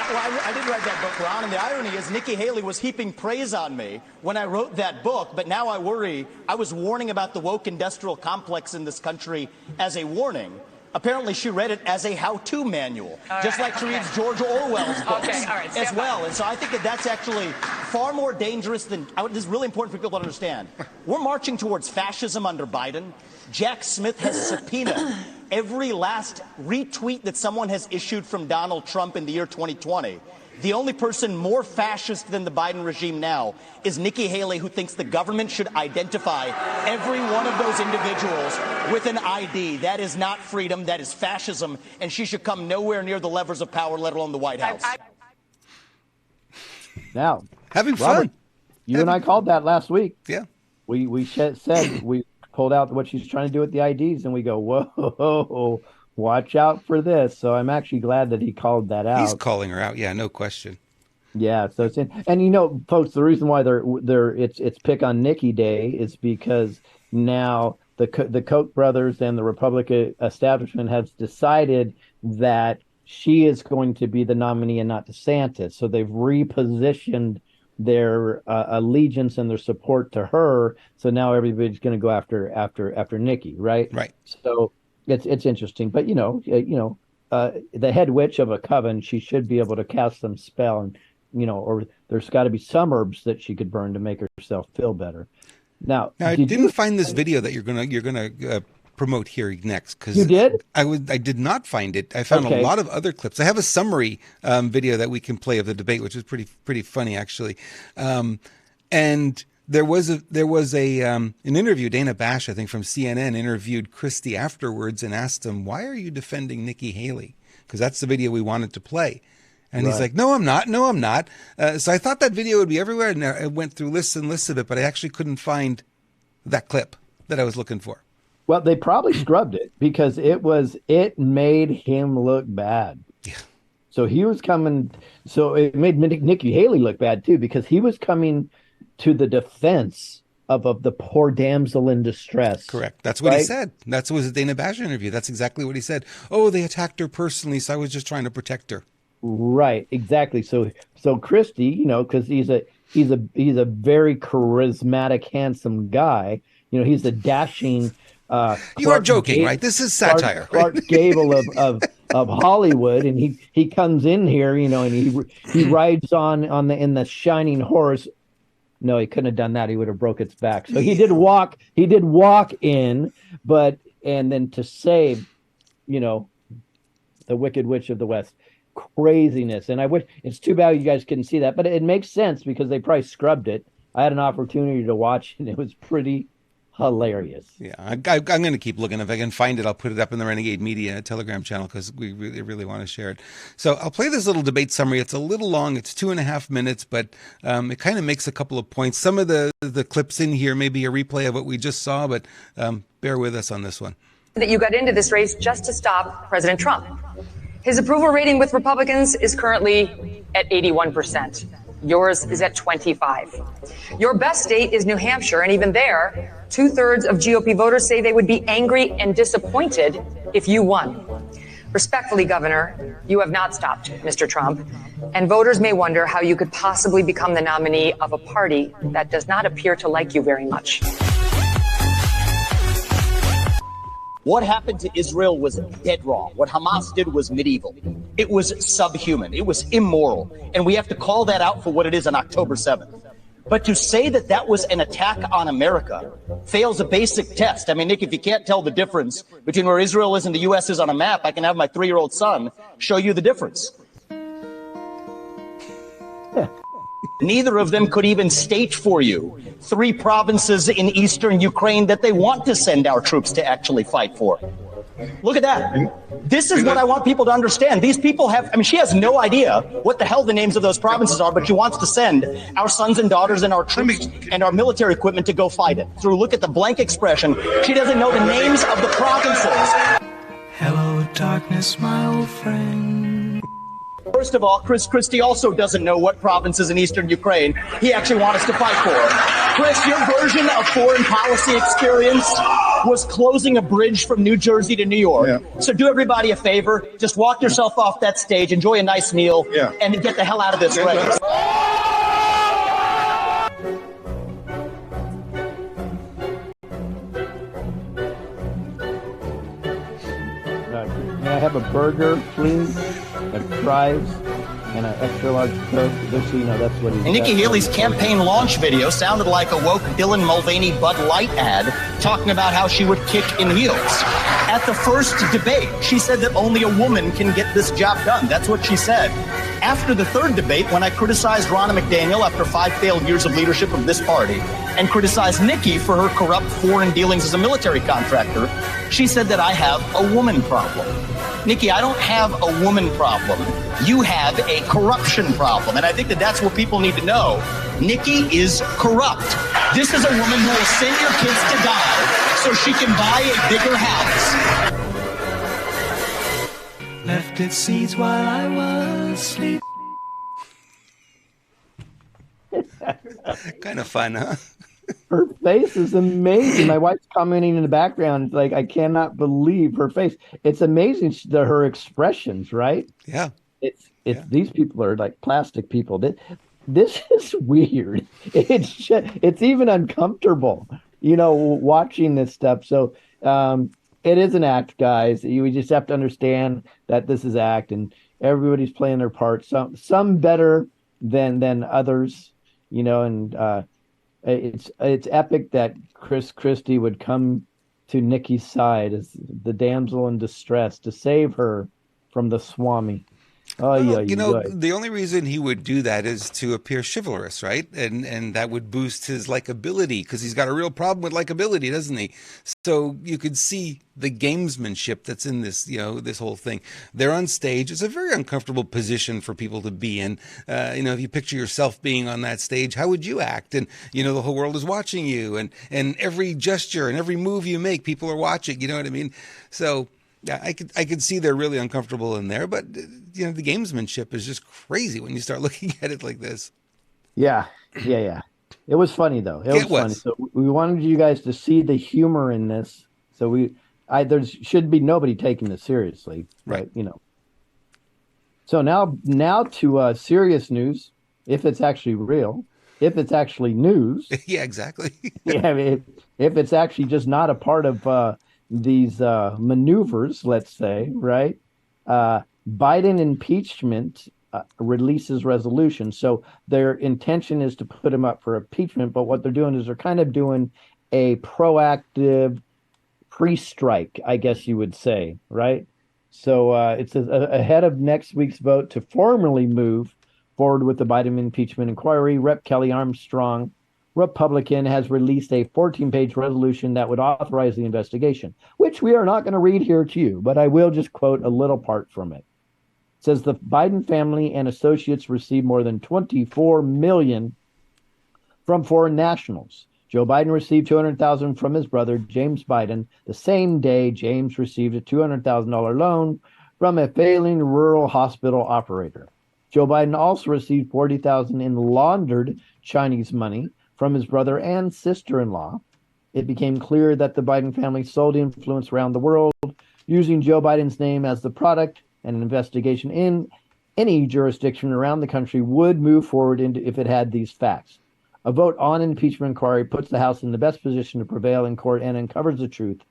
I did write that book, Ron, and the irony is Nikki Haley was heaping praise on me when I wrote that book, but now I worry. I was warning about the woke industrial complex in this country as a warning. Apparently, she read it as a how-to manual, just like she reads George Orwell's books as well. And so I think that that's actually far more dangerous than, this is really important for people to understand. We're marching towards fascism under Biden. Jack Smith has subpoenaed every last retweet that someone has issued from Donald Trump in the year 2020. The only person more fascist than the Biden regime now is Nikki Haley, who thinks the government should identify every one of those individuals with an ID. That is not freedom. That is fascism. And she should come nowhere near the levers of power, let alone the White House. Now, having Robert, fun. You and I called that last week. Yeah. We said we pulled out what she's trying to do with the IDs, and we go, whoa, watch out for this. So I'm actually glad that he called that out. He's calling her out. Yeah, no question. Yeah. So it's and you know, folks, the reason why it's pick on Nikki Day is because now the Koch brothers and the Republican establishment has decided that she is going to be the nominee and not DeSantis. So they've repositioned their allegiance and their support to her. So now everybody's going to go after Nikki, right? Right. So it's interesting, but the head witch of a coven, she should be able to cast some spell, and or there's got to be some herbs that she could burn to make herself feel better. Now I didn't find this video that you're gonna promote here next, because you did. I did not find it. I found a lot of other clips. I have a summary video that we can play of the debate, which is pretty funny actually, and. There was an interview. Dana Bash, I think, from CNN, interviewed Christie afterwards and asked him, "Why are you defending Nikki Haley?" Because that's the video we wanted to play, and he's like, "No, I'm not. No, I'm not." So I thought that video would be everywhere, and I went through lists and lists of it, but I actually couldn't find that clip that I was looking for. Well, they probably scrubbed it because it made him look bad. Yeah. So he was coming. So it made Nikki Haley look bad too, because he was coming to the defense of the poor damsel in distress. Correct. That's what he said. That was a Dana Bash interview. That's exactly what he said. Oh, they attacked her personally, so I was just trying to protect her. Right. Exactly. So Christie, because he's a very charismatic, handsome guy. He's a dashing. You are joking, right? This is satire. Clark Gable of Hollywood, and he comes in here, and he rides in the shining horse. No, he couldn't have done that. He would have broke its back. So he did walk in, and then to save, the Wicked Witch of the West. Craziness. And I wish, it's too bad you guys couldn't see that, but it makes sense because they probably scrubbed it. I had an opportunity to watch, and it was pretty hilarious. Yeah, I'm going to keep looking. If I can find it, I'll put it up in the Renegade Media Telegram channel, because we really want to share it. So I'll play this little debate summary. It's a little long. It's 2.5 minutes, but it kind of makes a couple of points. Some of the clips in here may be a replay of what we just saw, but bear with us on this one. That you got into this race just to stop President Trump. His approval rating with Republicans is currently at 81%. Yours is at 25. Your best state is New Hampshire, and even there, 2/3 of GOP voters say they would be angry and disappointed if you won. Respectfully, Governor, you have not stopped Mr. Trump, and voters may wonder how you could possibly become the nominee of a party that does not appear to like you very much. What happened to Israel was dead wrong. What Hamas did was medieval. It was subhuman. It was immoral. And we have to call that out for what it is on October 7th. But to say that that was an attack on America fails a basic test. I mean, Nick, if you can't tell the difference between where Israel is and the U.S. is on a map, I can have my 3-year-old son show you the difference. Neither of them could even state for you 3 provinces in eastern Ukraine that they want to send our troops to actually fight for. Look at that. This is what I want people to understand. These people she has no idea what the hell the names of those provinces are, but she wants to send our sons and daughters and our troops and our military equipment to go fight it. So look at the blank expression. She doesn't know the names of the provinces. Hello, darkness, my old friend. First of all, Chris Christie also doesn't know what provinces in eastern Ukraine he actually wants us to fight for. Chris, your version of foreign policy experience was closing a bridge from New Jersey to New York. Yeah. So do everybody a favor, just walk yourself off that stage, enjoy a nice meal, and get the hell out of this race. May I have a burger, please? And fries and an extra large Coke. Just so you know, that's what he's. And Nikki Haley's campaign launch video sounded like a woke Dylan Mulvaney Bud Light ad talking about how she would kick in heels. At the first debate, she said that only a woman can get this job done. That's what she said. After the third debate, when I criticized Ronna McDaniel after 5 failed years of leadership of this party and criticized Nikki for her corrupt foreign dealings as a military contractor, she said that I have a woman problem. Nikki, I don't have a woman problem. You have a corruption problem. And I think that that's what people need to know. Nikki is corrupt. This is a woman who will send your kids to die so she can buy a bigger house. Left its seeds while I was asleep. Kind of fun, huh? Her face is amazing. My wife's commenting in the background, like, I cannot believe her face. It's amazing, her expressions, right? Yeah. These people are like plastic people. This is weird. It's even uncomfortable, watching this stuff. So it is an act, guys. We just have to understand that this is act, and everybody's playing their part. Some better than others, and it's epic that Chris Christie would come to Nikki's side as the damsel in distress to save her from the Swami. The only reason he would do that is to appear chivalrous, right? And that would boost his likability, because he's got a real problem with likability, doesn't he? So you could see the gamesmanship that's in this, this whole thing. They're on stage. It's a very uncomfortable position for people to be in. If you picture yourself being on that stage, how would you act? And, the whole world is watching you, and every gesture and every move you make, people are watching, you know what I mean? So yeah, I could see they're really uncomfortable in there, but the gamesmanship is just crazy when you start looking at it like this. Yeah. It was funny though. It was funny. So we wanted you guys to see the humor in this. So there should be nobody taking this seriously, right? So now to serious news, if it's actually real, if it's actually news. Yeah, exactly. If it's actually just not a part of these maneuvers, let's say, right? Biden impeachment releases resolution. So their intention is to put him up for impeachment, but what they're doing is they're kind of doing a proactive pre-strike, I guess you would say, right? So it's ahead of next week's vote to formally move forward with the Biden impeachment inquiry. Rep. Kelly Armstrong, Republican, has released a 14-page resolution that would authorize the investigation, which we are not going to read here to you, but I will just quote a little part from it. It says the Biden family and associates received more than $24 million from foreign nationals. Joe Biden received $200,000 from his brother, James Biden, the same day James received a $200,000 loan from a failing rural hospital operator. Joe Biden also received $40,000 in laundered Chinese money from his brother and sister-in-law. It became clear that the Biden family sold influence around the world using Joe Biden's name as the product, and an investigation in any jurisdiction around the country would move forward if it had these facts. A vote on impeachment inquiry puts the House in the best position to prevail in court and uncovers the truth.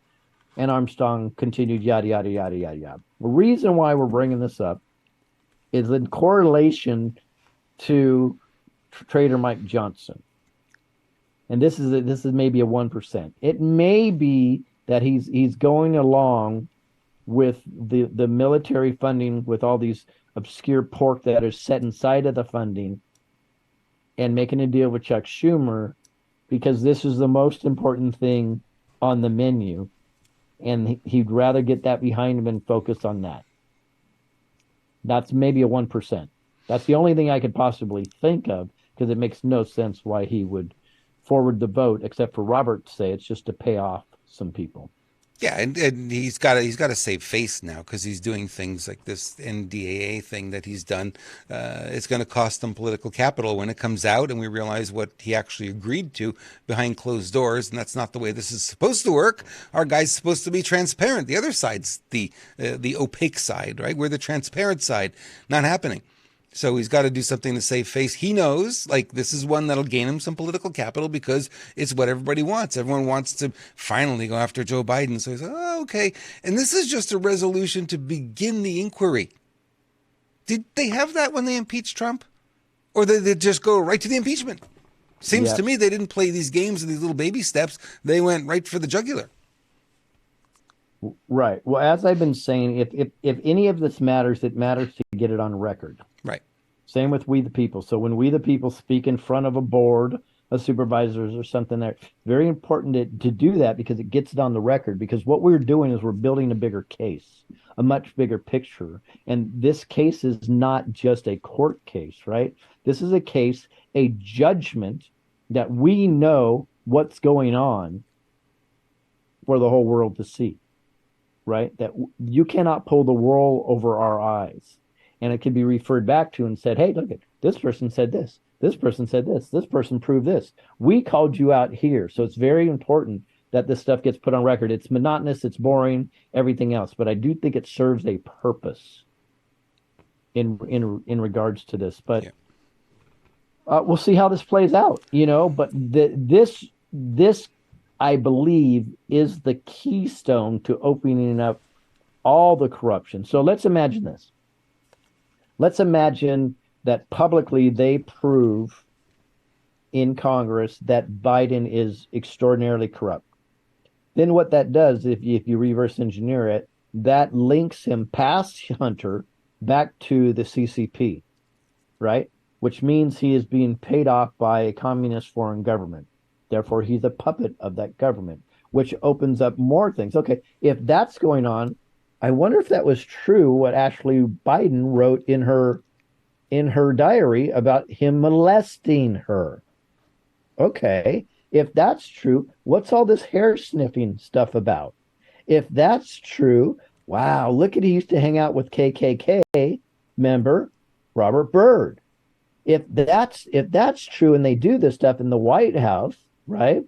And Armstrong continued, yada, yada, yada, yada, yada. The reason why we're bringing this up is in correlation to Trader Mike Johnson. And this is maybe a 1%. It may be that he's going along with the military funding, with all these obscure pork that is set inside of the funding, and making a deal with Chuck Schumer because this is the most important thing on the menu, and he'd rather get that behind him and focus on that. That's maybe a 1%. That's the only thing I could possibly think of, because it makes no sense why he would forward the vote, except for Robert to say it's just to pay off some people. Yeah, and he's got to save face now because he's doing things like this NDAA thing that he's done. It's going to cost him political capital when it comes out, and we realize what he actually agreed to behind closed doors, and that's not the way this is supposed to work. Our guy's supposed to be transparent. The other side's the opaque side, right? We're the transparent side. Not happening. So he's got to do something to save face. He knows, like, this is one that'll gain him some political capital because it's what everybody wants. Everyone wants to finally go after Joe Biden. So he's like, oh, okay. And this is just a resolution to begin the inquiry. Did they have that when they impeached Trump? Or did they just go right to the impeachment? Seems to me they didn't play these games and these little baby steps. They went right for the jugular. Right. Well, as I've been saying, if any of this matters, it matters to get it on record. Right. Same with We the People. So when We the People speak in front of a board of supervisors or something, there, very important to do that because it gets it on the record. Because what we're doing is we're building a bigger case, a much bigger picture. And this case is not just a court case, right? This is a case, a judgment that we know what's going on for the whole world to see. Right? That you cannot pull the wool over our eyes. And it can be referred back to and said, hey, look, this person said this. This person said this. This person proved this. We called you out here. So it's very important that this stuff gets put on record. It's monotonous. It's boring, everything else. But I do think it serves a purpose in regards to this. But we'll see how this plays out, But this I believe, is the keystone to opening up all the corruption. So let's imagine this. Let's imagine that publicly they prove in Congress that Biden is extraordinarily corrupt. Then what that does, if you reverse engineer it, that links him past Hunter back to the CCP, right? Which means he is being paid off by a communist foreign government. Therefore, he's a puppet of that government, which opens up more things. Okay, if that's going on, I wonder if that was true what Ashley Biden wrote in her diary about him molesting her. Okay, if that's true, what's all this hair sniffing stuff about? If that's true, wow, look at he used to hang out with KKK member Robert Byrd. If that's true and they do this stuff in the White House, right?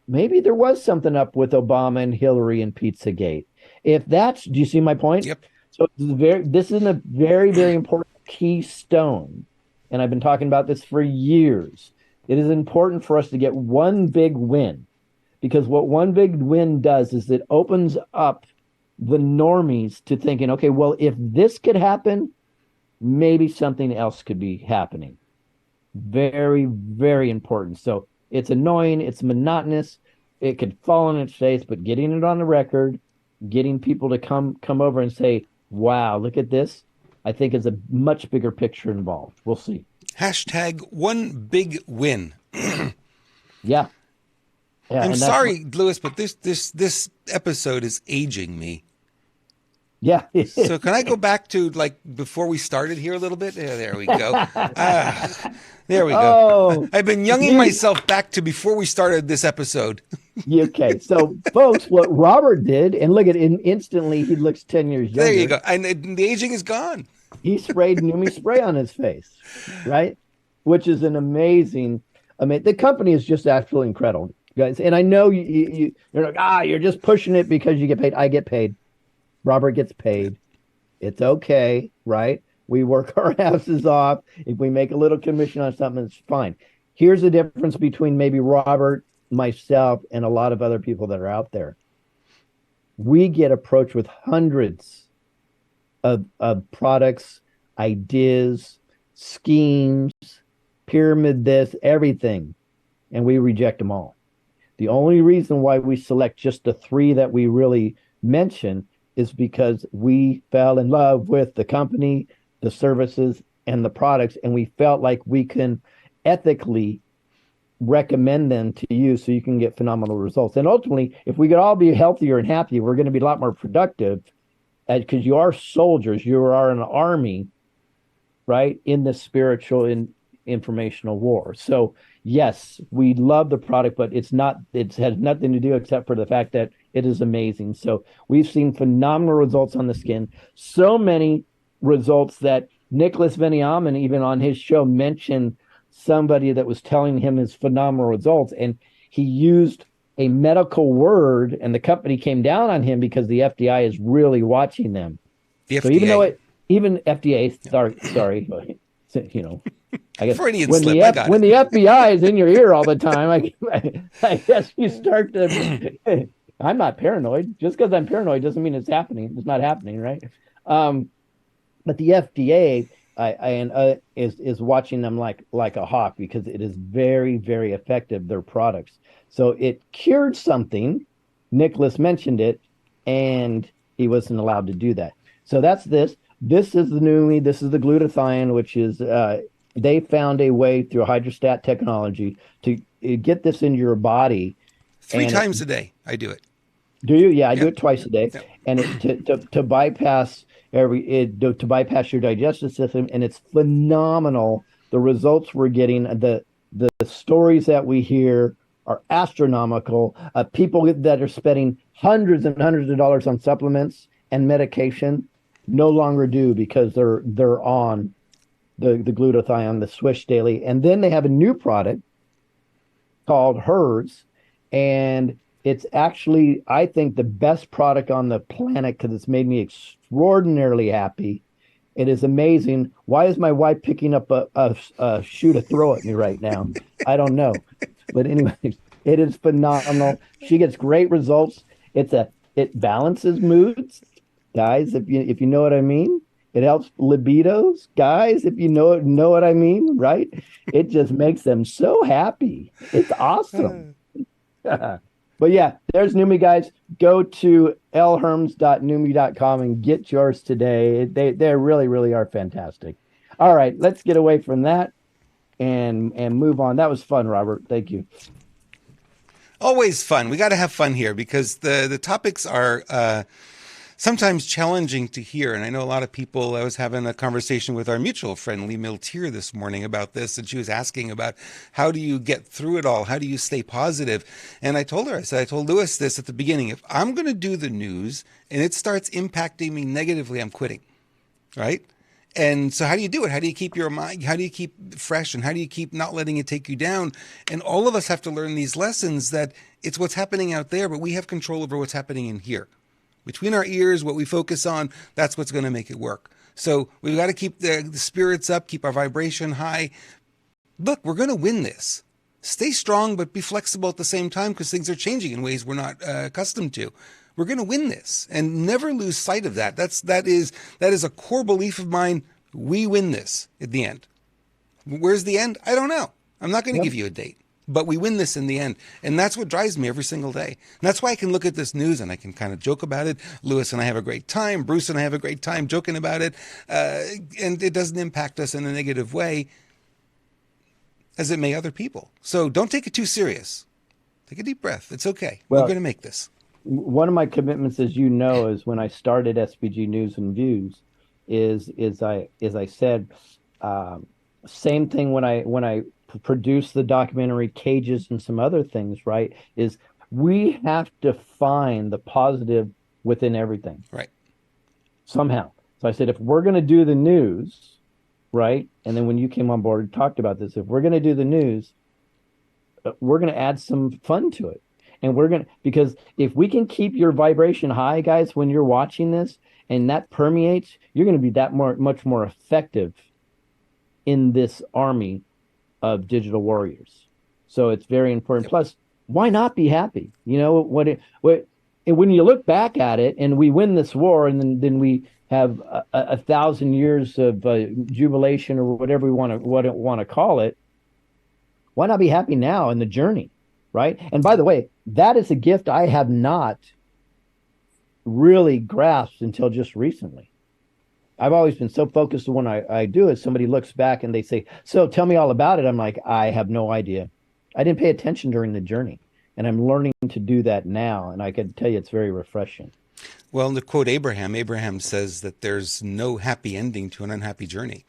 Maybe there was something up with Obama and Hillary and Pizzagate. Do you see my point? Yep. So this is a very, very important keystone. And I've been talking about this for years. It is important for us to get one big win, because what one big win does is it opens up the normies to thinking, okay, well, if this could happen, maybe something else could be happening. Very, very important. So it's annoying. It's monotonous. It could fall on its face, but getting it on the record, getting people to come over and say, wow, look at this, I think is a much bigger picture involved. We'll see. Hashtag one big win. Yeah. I'm sorry, Lewis, but this episode is aging me. Yeah. So can I go back to like before we started here a little bit? Yeah, there we go. There we go. Oh, I've been younging myself back to before we started this episode. Okay. So, folks, what Robert did, and look at it, instantly he looks 10 years younger. There you go. And the aging is gone. He sprayed Neumi spray on his face, right? Which is an amazing. I mean, the company is just absolutely incredible, guys. And I know you're like, you're just pushing it because you get paid. I get paid. Robert gets paid. It's okay, right? We work our asses off. If we make a little commission on something, it's fine. Here's the difference between maybe Robert, myself, and a lot of other people that are out there. We get approached with hundreds of products, ideas, schemes, pyramid this, everything, and we reject them all. The only reason why we select just the three that we really mention is because we fell in love with the company, the services, and the products, and we felt like we can ethically recommend them to you so you can get phenomenal results. And ultimately, if we could all be healthier and happier, we're going to be a lot more productive, because you are soldiers, you are an army, right, in the spiritual and informational war. So yes, we love the product, but it has nothing to do except for the fact that it is amazing. So we've seen phenomenal results on the skin. So many results that Nicholas Veniamin, even on his show, mentioned somebody that was telling him his phenomenal results. And he used a medical word, and the company came down on him because the FDA is really watching them. The So FDA. even FDA, sorry, I guess Freudian slip. I got when it. the FBI is in your ear all the time, I guess you start to. I'm not paranoid. Just because I'm paranoid doesn't mean it's happening. It's not happening, right? But the FDA is watching them like a hawk because it is very, very effective, their products. So it cured something. Nicholas mentioned it, and he wasn't allowed to do that. So that's this. This is the Neumi. This is the glutathione, which is they found a way through hydrostat technology to get this into your body. 3 times a day, I do it. Do you? Yeah, I do it twice a day, and to bypass to bypass your digestive system, and it's phenomenal. The results we're getting, the stories that we hear are astronomical. People that are spending hundreds and hundreds of dollars on supplements and medication no longer do because they're on the glutathione, the Swish Daily, and then they have a new product called Herms, and it's actually, I think, the best product on the planet because it's made me extraordinarily happy. It is amazing. Why is my wife picking up a shoe to throw at me right now? I don't know. But anyway, it is phenomenal. She gets great results. It balances moods, guys, if you know what I mean. It helps libidos, guys, if you know what I mean, right? It just makes them so happy. It's awesome. But yeah, there's Neumi, guys. Go to lherms.neumi.com and get yours today. They really, really are fantastic. All right, let's get away from that and move on. That was fun, Robert. Thank you. Always fun. We got to have fun here because the topics are sometimes challenging to hear. And I know a lot of people, I was having a conversation with our mutual friend, Lee Miltier, this morning about this. And she was asking about how do you get through it all? How do you stay positive? And I told her, I told Lewis this at the beginning, if I'm going to do the news and it starts impacting me negatively, I'm quitting. Right? And so how do you do it? How do you keep your mind? How do you keep fresh? And how do you keep not letting it take you down? And all of us have to learn these lessons that it's what's happening out there, but we have control over what's happening in here. Between our ears, what we focus on, that's what's going to make it work. So we've got to keep the spirits up, keep our vibration high. Look, we're going to win this. Stay strong, but be flexible at the same time because things are changing in ways we're not accustomed to. We're going to win this and never lose sight of that. That is a core belief of mine. We win this at the end. Where's the end? I don't know. I'm not going to give you a date. But we win this in the end. And that's what drives me every single day. And that's why I can look at this news and I can kind of joke about it. Lewis and I have a great time. Bruce and I have a great time joking about it. And it doesn't impact us in a negative way as it may other people. So don't take it too serious. Take a deep breath. It's okay. We're going to make this. One of my commitments, as you know, is when I started SBG News and Views, is I said, same thing when I produced the documentary Cages and some other things, right? Is we have to find the positive within everything. Right. Somehow. So I said, if we're going to do the news, right? And then when you came on board and talked about this, if we're going to do the news, we're going to add some fun to it. And because if we can keep your vibration high, guys, when you're watching this and that permeates, you're going to be much more effective in this army of digital warriors. So it's very important. Yep. Plus, why not be happy? You know, when you look back at it and we win this war and then we have 1,000 years of jubilation or whatever we want to call it, why not be happy now in the journey, right? And by the way, that is a gift I have not really grasped until just recently. I've always been so focused on when I do it. Somebody looks back and they say, so tell me all about it. I'm like, I have no idea. I didn't pay attention during the journey. And I'm learning to do that now. And I can tell you it's very refreshing. Well, to quote Abraham says that there's no happy ending to an unhappy journey.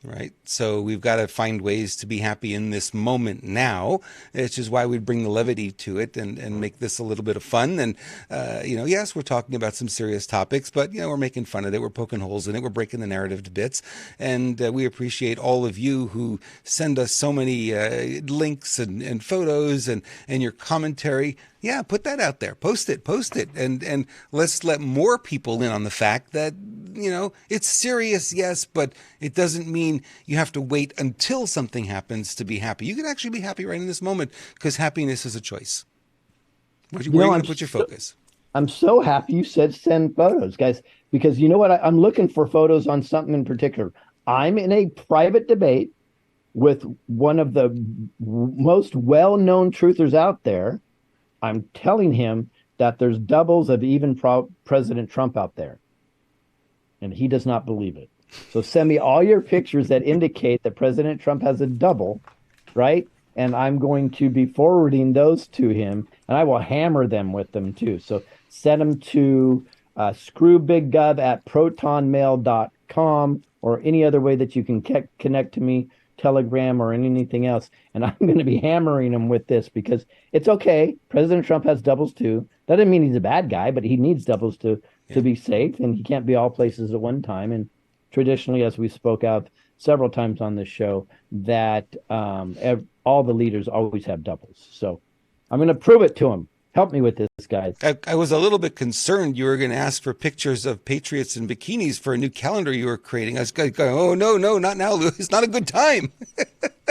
Right. So we've got to find ways to be happy in this moment now, which is why we bring the levity to it and make this a little bit of fun. And, yes, we're talking about some serious topics, but, we're making fun of it. We're poking holes in it. We're breaking the narrative to bits. And we appreciate all of you who send us so many links and photos and your commentary. Yeah, put that out there. Post it. And let's let more people in on the fact that, it's serious, yes, but it doesn't mean you have to wait until something happens to be happy. You can actually be happy right in this moment because happiness is a choice. Where are you going to put your focus? I'm so happy you said send photos, guys, because you know what? I'm looking for photos on something in particular. I'm in a private debate with one of the most well-known truthers out there. I'm telling him that there's doubles of even President Trump out there. And he does not believe it. So send me all your pictures that indicate that President Trump has a double, right? And I'm going to be forwarding those to him, and I will hammer them with them too. So send them to screwbiggov@protonmail.com or any other way that you can connect to me, Telegram or anything else. And I'm going to be hammering him with this because it's okay. President Trump has doubles too. That doesn't mean he's a bad guy, but he needs doubles to be safe, and he can't be all places at one time. And traditionally, as we spoke of several times on this show, that all the leaders always have doubles. So I'm going to prove it to him. Help me with this, guys. I was a little bit concerned you were going to ask for pictures of patriots in bikinis for a new calendar you were creating. I was going, oh, no, not now, Lou. It's not a good time.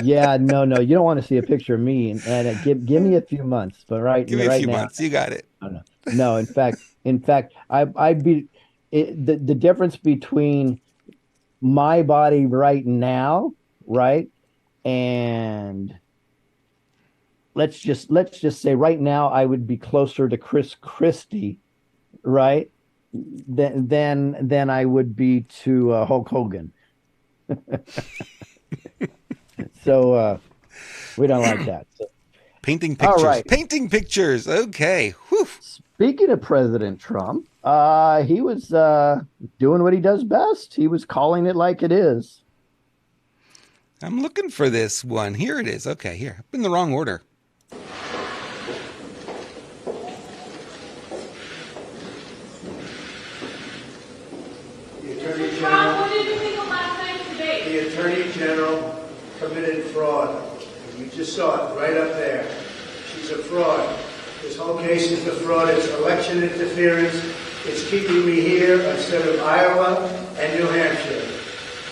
Yeah, no. You don't want to see a picture of me. And give me a few months. But give me a few months. You got it. No, in fact, I'd be the difference between my body right now, right, and let's just say right now I would be closer to Chris Christie, right, than I would be to Hulk Hogan. So we don't like that. So. Painting pictures. All right. Painting pictures. Okay. Whew. Speaking of President Trump, he was doing what he does best. He was calling it like it is. I'm looking for this one. Here it is. Okay, here. In the wrong order. The Attorney General committed fraud. You just saw it right up there. She's a fraud. This whole case is a fraud. It's election interference. It's keeping me here instead of Iowa and New Hampshire.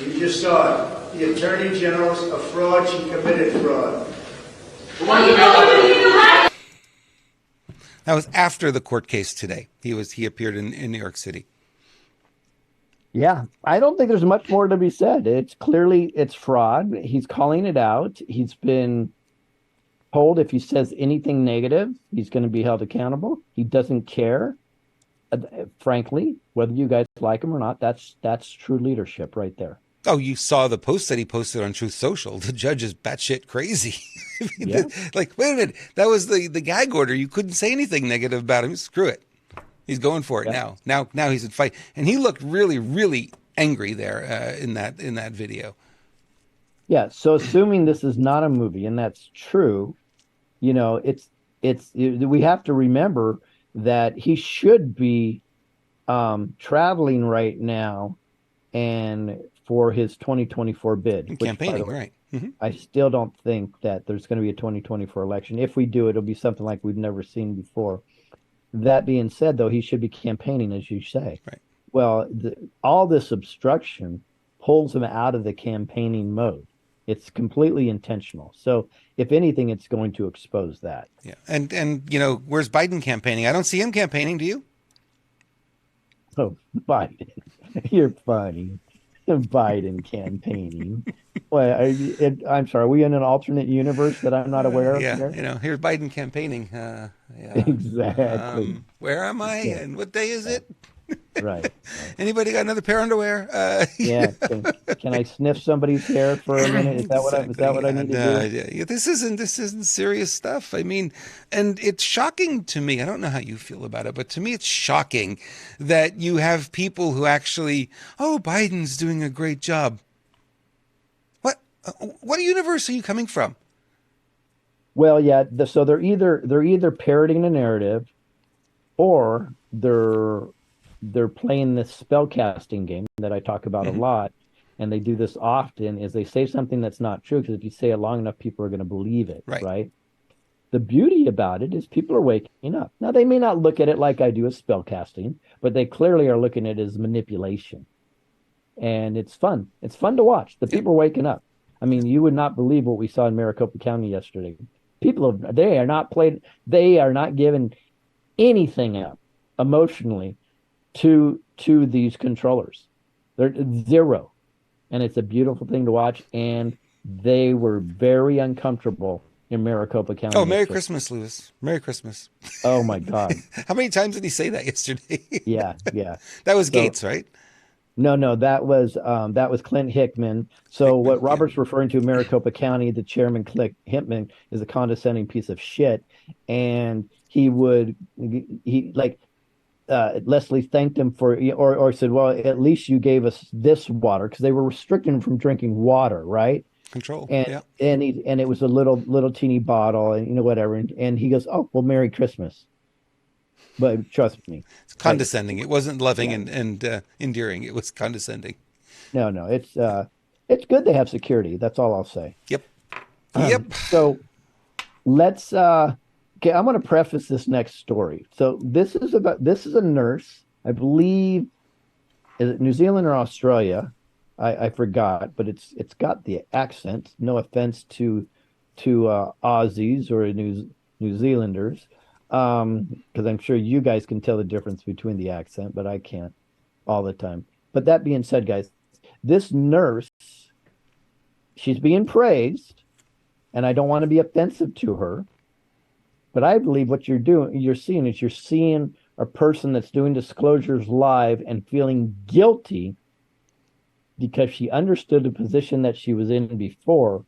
You just saw it. The Attorney General's a fraud. She committed fraud. That was after the court case today. He appeared in New York City. Yeah, I don't think there's much more to be said. It's fraud. He's calling it out. He's been told if he says anything negative, he's going to be held accountable. He doesn't care, frankly, whether you guys like him or not. That's true leadership right there. Oh, you saw the post that he posted on Truth Social. The judge is batshit crazy. Yeah. Like, wait a minute. That was the gag order. You couldn't say anything negative about him. Screw it. He's going for it now. Now he's in fight. And he looked really, really angry there in that video. Yeah. So assuming this is not a movie, and that's true, we have to remember that he should be traveling right now and for his 2024 bid. Campaigning, right. Mm-hmm. I still don't think that there's going to be a 2024 election. If we do, it'll be something like we've never seen before. That being said, though, he should be campaigning, as you say. Right. Well, all this obstruction pulls him out of the campaigning mode. It's completely intentional. So, if anything, it's going to expose that. Yeah. And where's Biden campaigning? I don't see him campaigning. Do you? Oh, Biden. You're funny. Biden campaigning. Well, I'm sorry. Are we in an alternate universe that I'm not aware of? Yeah, here? Here's Biden campaigning. Yeah. Exactly. Where am I? Yeah. And what day is it? Right. Anybody got another pair of underwear? Yeah. Can I sniff somebody's hair for a minute? Is that what I need to do? Yeah. This isn't serious stuff. I mean, and it's shocking to me. I don't know how you feel about it, but to me, it's shocking that you have people who actually, Biden's doing a great job. What universe are you coming from? Well, yeah. So they're either parroting the narrative, or they're playing this spell casting game that I talk about a lot, and they do this often. Is they say something that's not true, because if you say it long enough, people are going to believe it, right? The beauty about it is people are waking up. Now, they may not look at it like I do as spell casting, but they clearly are looking at it as manipulation. And it's fun. It's fun to watch. The people are waking up. I mean, you would not believe what we saw in Maricopa County yesterday. They are not giving anything up emotionally to these controllers. They're zero. And it's a beautiful thing to watch. And they were very uncomfortable in Maricopa County. Oh, Merry Christmas, Lewis. Merry Christmas. Oh, my God. How many times did he say that yesterday? Yeah. That was Gates, right? No, that was Clint Hickman. So what Robert's referring to, Maricopa County, the chairman, Clint Hickman, is a condescending piece of shit. And Leslie thanked him for, or said, well, at least you gave us this water, because they were restricting him from drinking water, right? Control. And it was a little teeny bottle, and whatever. And he goes, oh, well, Merry Christmas. But trust me, it's condescending. It wasn't loving and endearing. It was condescending. No, it's good they have security. That's all I'll say. Yep. So let's. Okay, I'm going to preface this next story. So this is a nurse, I believe. Is it New Zealand or Australia? I forgot, but it's got the accent. No offense to Aussies or New Zealanders. Because I'm sure you guys can tell the difference between the accent, but I can't all the time. But that being said, guys, this nurse, she's being praised, and I don't want to be offensive to her, but I believe what you're seeing a person that's doing disclosures live and feeling guilty because she understood the position that she was in before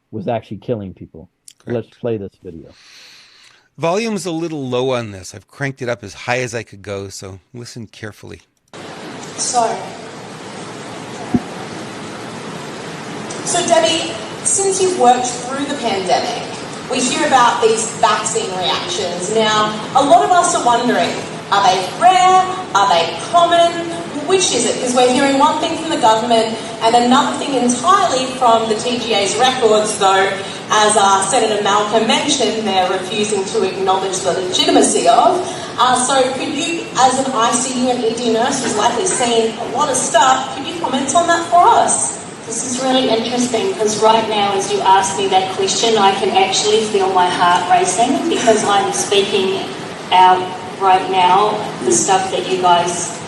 was actually killing people. Correct. Let's play this video. Volume's a little low on this. I've cranked it up as high as I could go, so listen carefully. So Debbie, since you've worked through the pandemic, we hear about these vaccine reactions. Now, a lot of us are wondering, are they rare? Are they common? Which is it? Because we're hearing one thing from the government and another thing entirely from the TGA's records, though, as Senator Malcolm mentioned, they're refusing to acknowledge the legitimacy of. So could you, as an ICU and ED nurse who's likely seen a lot of stuff, could you comment on that for us? This is really interesting, because right now, as you ask me that question, I can actually feel my heart racing, because I'm speaking out right now the stuff that you guys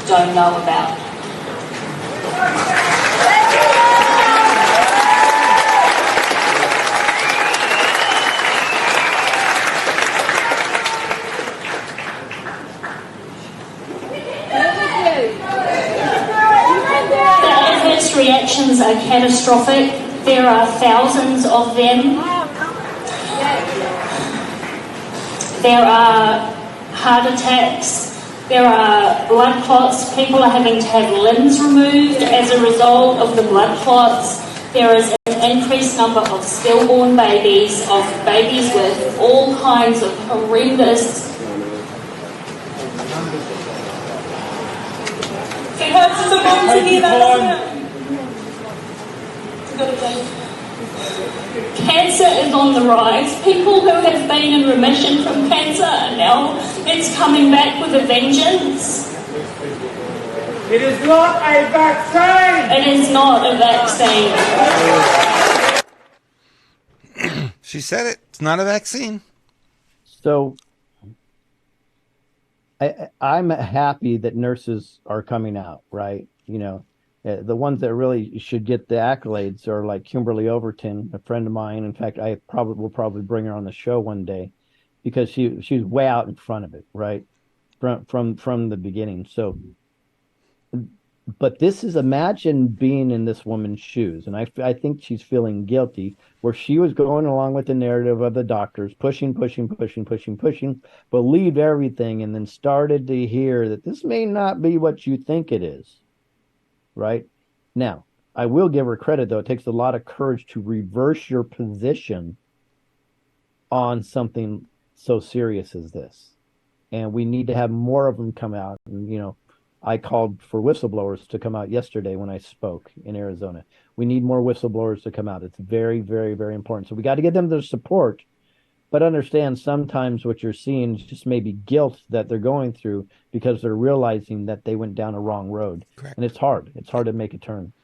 don't know about. Reactions are catastrophic. There are thousands of them. There are heart attacks. There are blood clots. People are having to have limbs removed as a result of the blood clots. There is an increased number of stillborn babies, of babies with all kinds of horrendous. It hurts so much to hear that, doesn't it? Cancer is on the rise. People who have been in remission from cancer, now it's coming back with a vengeance. It is not a vaccine! It is not a vaccine. She said it. It's not a vaccine. So I'm happy that nurses are coming out, right? The ones that really should get the accolades are like Kimberly Overton, a friend of mine. In fact, I will probably bring her on the show one day, because she's way out in front of it, right? From the beginning. So, but this is, imagine being in this woman's shoes, and I think she's feeling guilty, where she was going along with the narrative of the doctors, pushing, believed everything, and then started to hear that this may not be what you think it is. Right now, I will give her credit, though. It takes a lot of courage to reverse your position on something so serious as this. And we need to have more of them come out. And, I called for whistleblowers to come out yesterday when I spoke in Arizona. We need more whistleblowers to come out. It's very, very, very important. So we got to give them their support, but understand sometimes what you're seeing is just maybe guilt that they're going through because they're realizing that they went down a wrong road. Correct. And it's hard. It's hard to make a turn.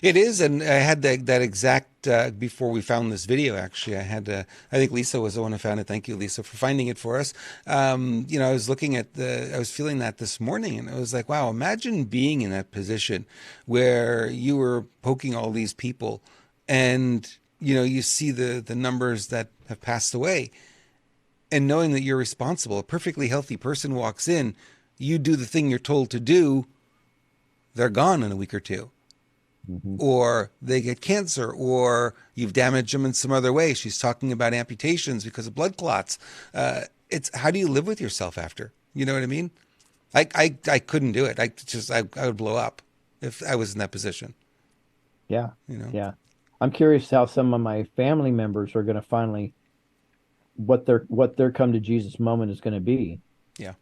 It is, and I had that exact before we found this video. Actually, I think Lisa was the one who found it. Thank you, Lisa, for finding it for us. I was looking at I was feeling that this morning, and I was like, wow, imagine being in that position where you were poking all these people, and you see the numbers that have passed away, and knowing that you're responsible. A perfectly healthy person walks in, you do the thing you're told to do, they're gone in a week or two. Mm-hmm. Or they get cancer, or you've damaged them in some other way. She's talking about amputations because of blood clots. It's how do you live with yourself after? You know what I mean? I couldn't do it. I would blow up if I was in that position. Yeah. Yeah. I'm curious how some of my family members are going to finally what their come to Jesus moment is going to be. Yeah.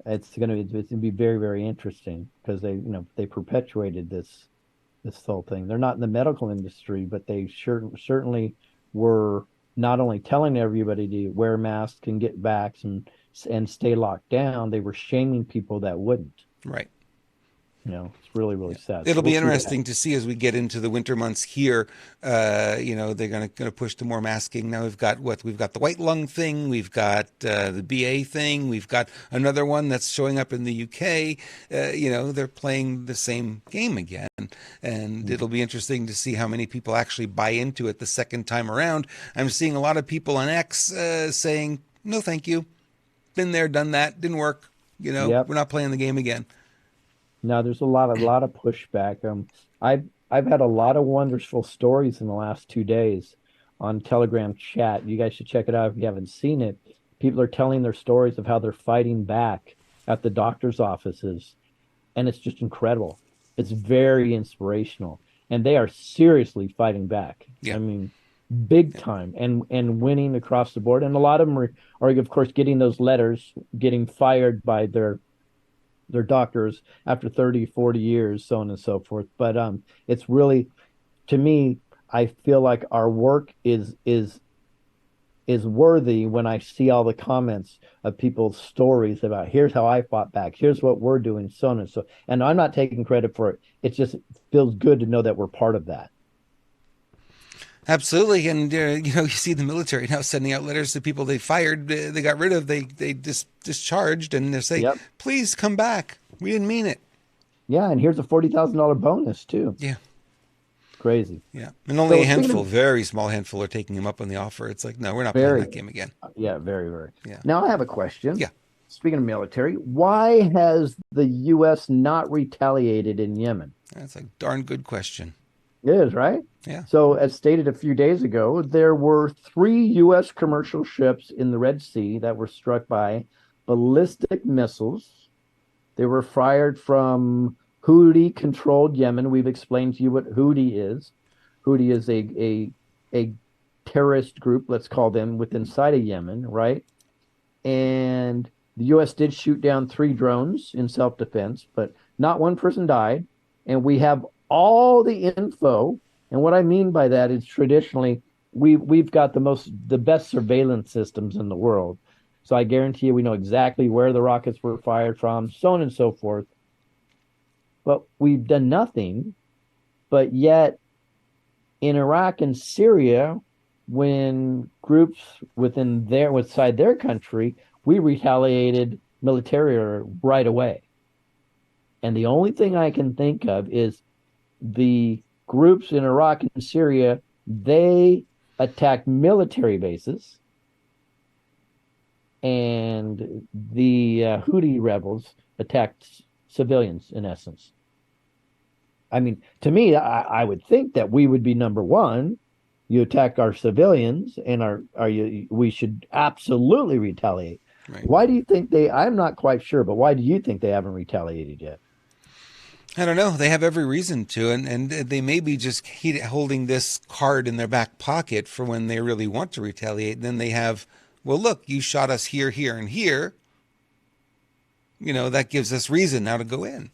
It's going to be very, very interesting because they perpetuated this whole thing. They're not in the medical industry, but they certainly were not only telling everybody to wear masks and get vaxxed and stay locked down, they were shaming people that wouldn't. Right. It's really, really sad. It'll be interesting to see as we get into the winter months here. They're going to push to more masking. Now we've got the white lung thing, we've got the BA thing, we've got another one that's showing up in the UK. They're playing the same game again, and it'll be interesting to see how many people actually buy into it the second time around. I'm seeing a lot of people on X saying, "No, thank you. Been there, done that. Didn't work. We're not playing the game again." No, there's a lot of pushback. I've had a lot of wonderful stories in the last 2 days on Telegram chat. You guys should check it out if you haven't seen it. People are telling their stories of how they're fighting back at the doctor's offices, and it's just incredible. It's very inspirational, and they are seriously fighting back. Yeah. I mean, big time, and winning across the board. And a lot of them are of course getting those letters, getting fired by their doctors after 30, 40 years, so on and so forth. But it's really, to me, I feel like our work is worthy when I see all the comments of people's stories about here's how I fought back, here's what we're doing, so on and so. And I'm not taking credit for it. It just feels good to know that we're part of that. Absolutely. And, you see the military now sending out letters to people they fired, they got rid of, they discharged, and they're saying, please come back. We didn't mean it. Yeah. And here's a $40,000 bonus too. Yeah. Crazy. Yeah. And only a handful, very small handful are taking him up on the offer. It's like, no, we're not playing that game again. Yeah. Very, very. Yeah. Now I have a question. Yeah. Speaking of military, why has the U.S. not retaliated in Yemen? That's a darn good question. It is, right? Yeah. So, as stated a few days ago, there were 3 U.S. commercial ships in the Red Sea that were struck by ballistic missiles. They were fired from Houthi-controlled Yemen. We've explained to you what Houthi is. Houthi is a terrorist group, let's call them, inside of Yemen, right? And the U.S. did shoot down 3 drones in self-defense, but not one person died. And we have all the info, and what I mean by that is traditionally we've got the best surveillance systems in the world. So I guarantee you we know exactly where the rockets were fired from, so on and so forth. But we've done nothing. But yet in Iraq and Syria, when groups inside their country, we retaliated militarily right away. And the only thing I can think of is the groups in Iraq and Syria, they attacked military bases, and the Houthi rebels attacked civilians, in essence. I mean, to me, I would think that we would be number one. You attack our civilians, and we should absolutely retaliate. Right. Why do you think I'm not quite sure, but why do you think they haven't retaliated yet? I don't know. They have every reason to, and they may be just holding this card in their back pocket for when they really want to retaliate. Then they have, well, look, you shot us here, here, and here. That gives us reason now to go in.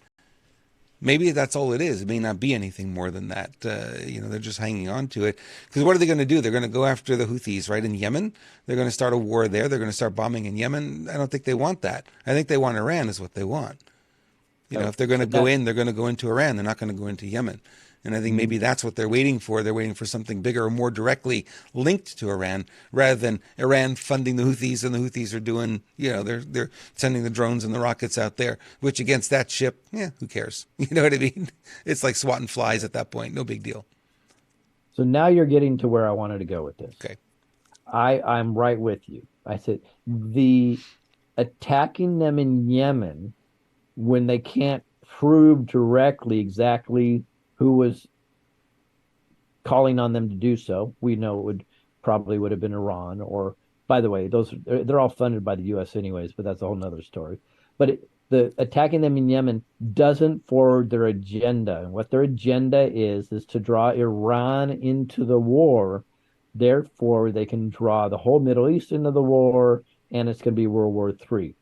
Maybe that's all it is. It may not be anything more than that. They're just hanging on to it. Because what are they going to do? They're going to go after the Houthis, right, in Yemen? They're going to start a war there. They're going to start bombing in Yemen. I don't think they want that. I think they want Iran is what they want. If they're going to go in, they're going to go into Iran. They're not going to go into Yemen. And I think maybe that's what they're waiting for. They're waiting for something bigger or more directly linked to Iran, rather than Iran funding the Houthis, and the Houthis are doing, they're sending the drones and the rockets out there, which against that ship, who cares? You know what I mean? It's like swatting flies at that point. No big deal. So now you're getting to where I wanted to go with this. Okay. I'm right with you. I said the attacking them in Yemen when they can't prove directly exactly who was calling on them to do so. We know it would have been Iran, or, by the way, they're all funded by the U.S. anyways, but that's a whole nother story. But the attacking them in Yemen doesn't forward their agenda. And what their agenda is to draw Iran into the war. Therefore, they can draw the whole Middle East into the war, and it's going to be World War III.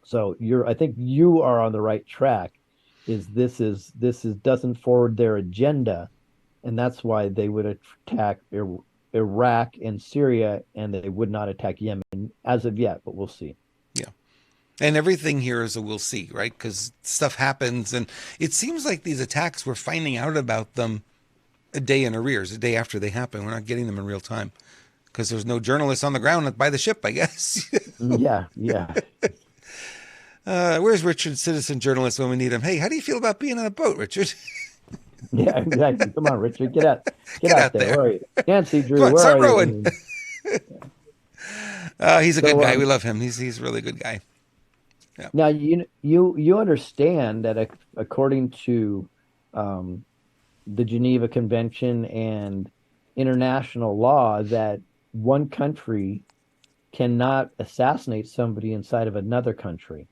So I think you are on the right track. This doesn't forward their agenda, and that's why they would attack Iraq and Syria, and they would not attack Yemen as of yet. But we'll see. Yeah, and everything here is a we'll see, right? Because stuff happens, and it seems like these attacks, we're finding out about them a day in arrears, a day after they happen. We're not getting them in real time because there's no journalists on the ground by the ship, I guess. Yeah. Where's Richard, citizen journalist, when we need him? Hey, how do you feel about being on a boat, Richard? Yeah, exactly. Come on, Richard, get out there. Where are you? Nancy Drew, Come on, where start are rowing. He's a good guy. We love him. He's a really good guy. Yeah. Now you understand that according to the Geneva Convention and international law, that one country cannot assassinate somebody inside of another country.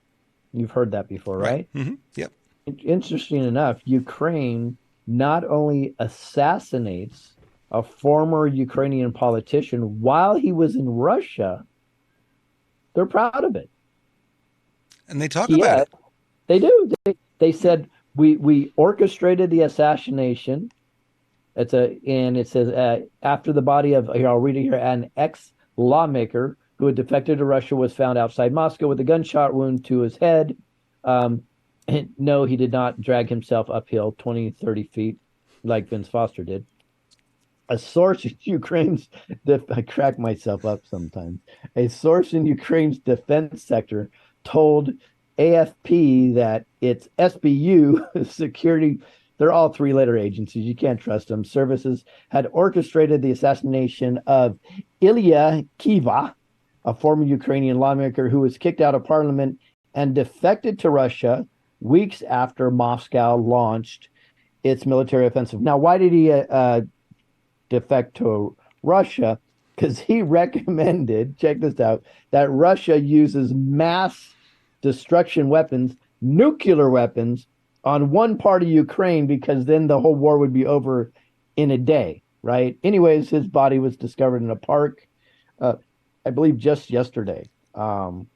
You've heard that before, right? Mm-hmm. Yep. Interesting enough, Ukraine not only assassinates a former Ukrainian politician while he was in Russia, they're proud of it. And they talk about it. They do. They said we orchestrated the assassination. It says after the body of, here, I'll read it here, an ex-lawmaker who had defected to Russia was found outside Moscow with a gunshot wound to his head. No, he did not drag himself uphill 20, 30 feet like Vince Foster did. A source in Ukraine's, I crack myself up sometimes. A source in Ukraine's defense sector told AFP that its SBU, security, they're all three-letter agencies, you can't trust them, services, had orchestrated the assassination of Ilya Kiva, a former Ukrainian lawmaker who was kicked out of parliament and defected to Russia weeks after Moscow launched its military offensive. Now, why did he defect to Russia? Because he recommended, check this out, that Russia uses mass destruction weapons, nuclear weapons, on one part of Ukraine, because then the whole war would be over in a day, right? Anyways, his body was discovered in a park, I believe just yesterday. And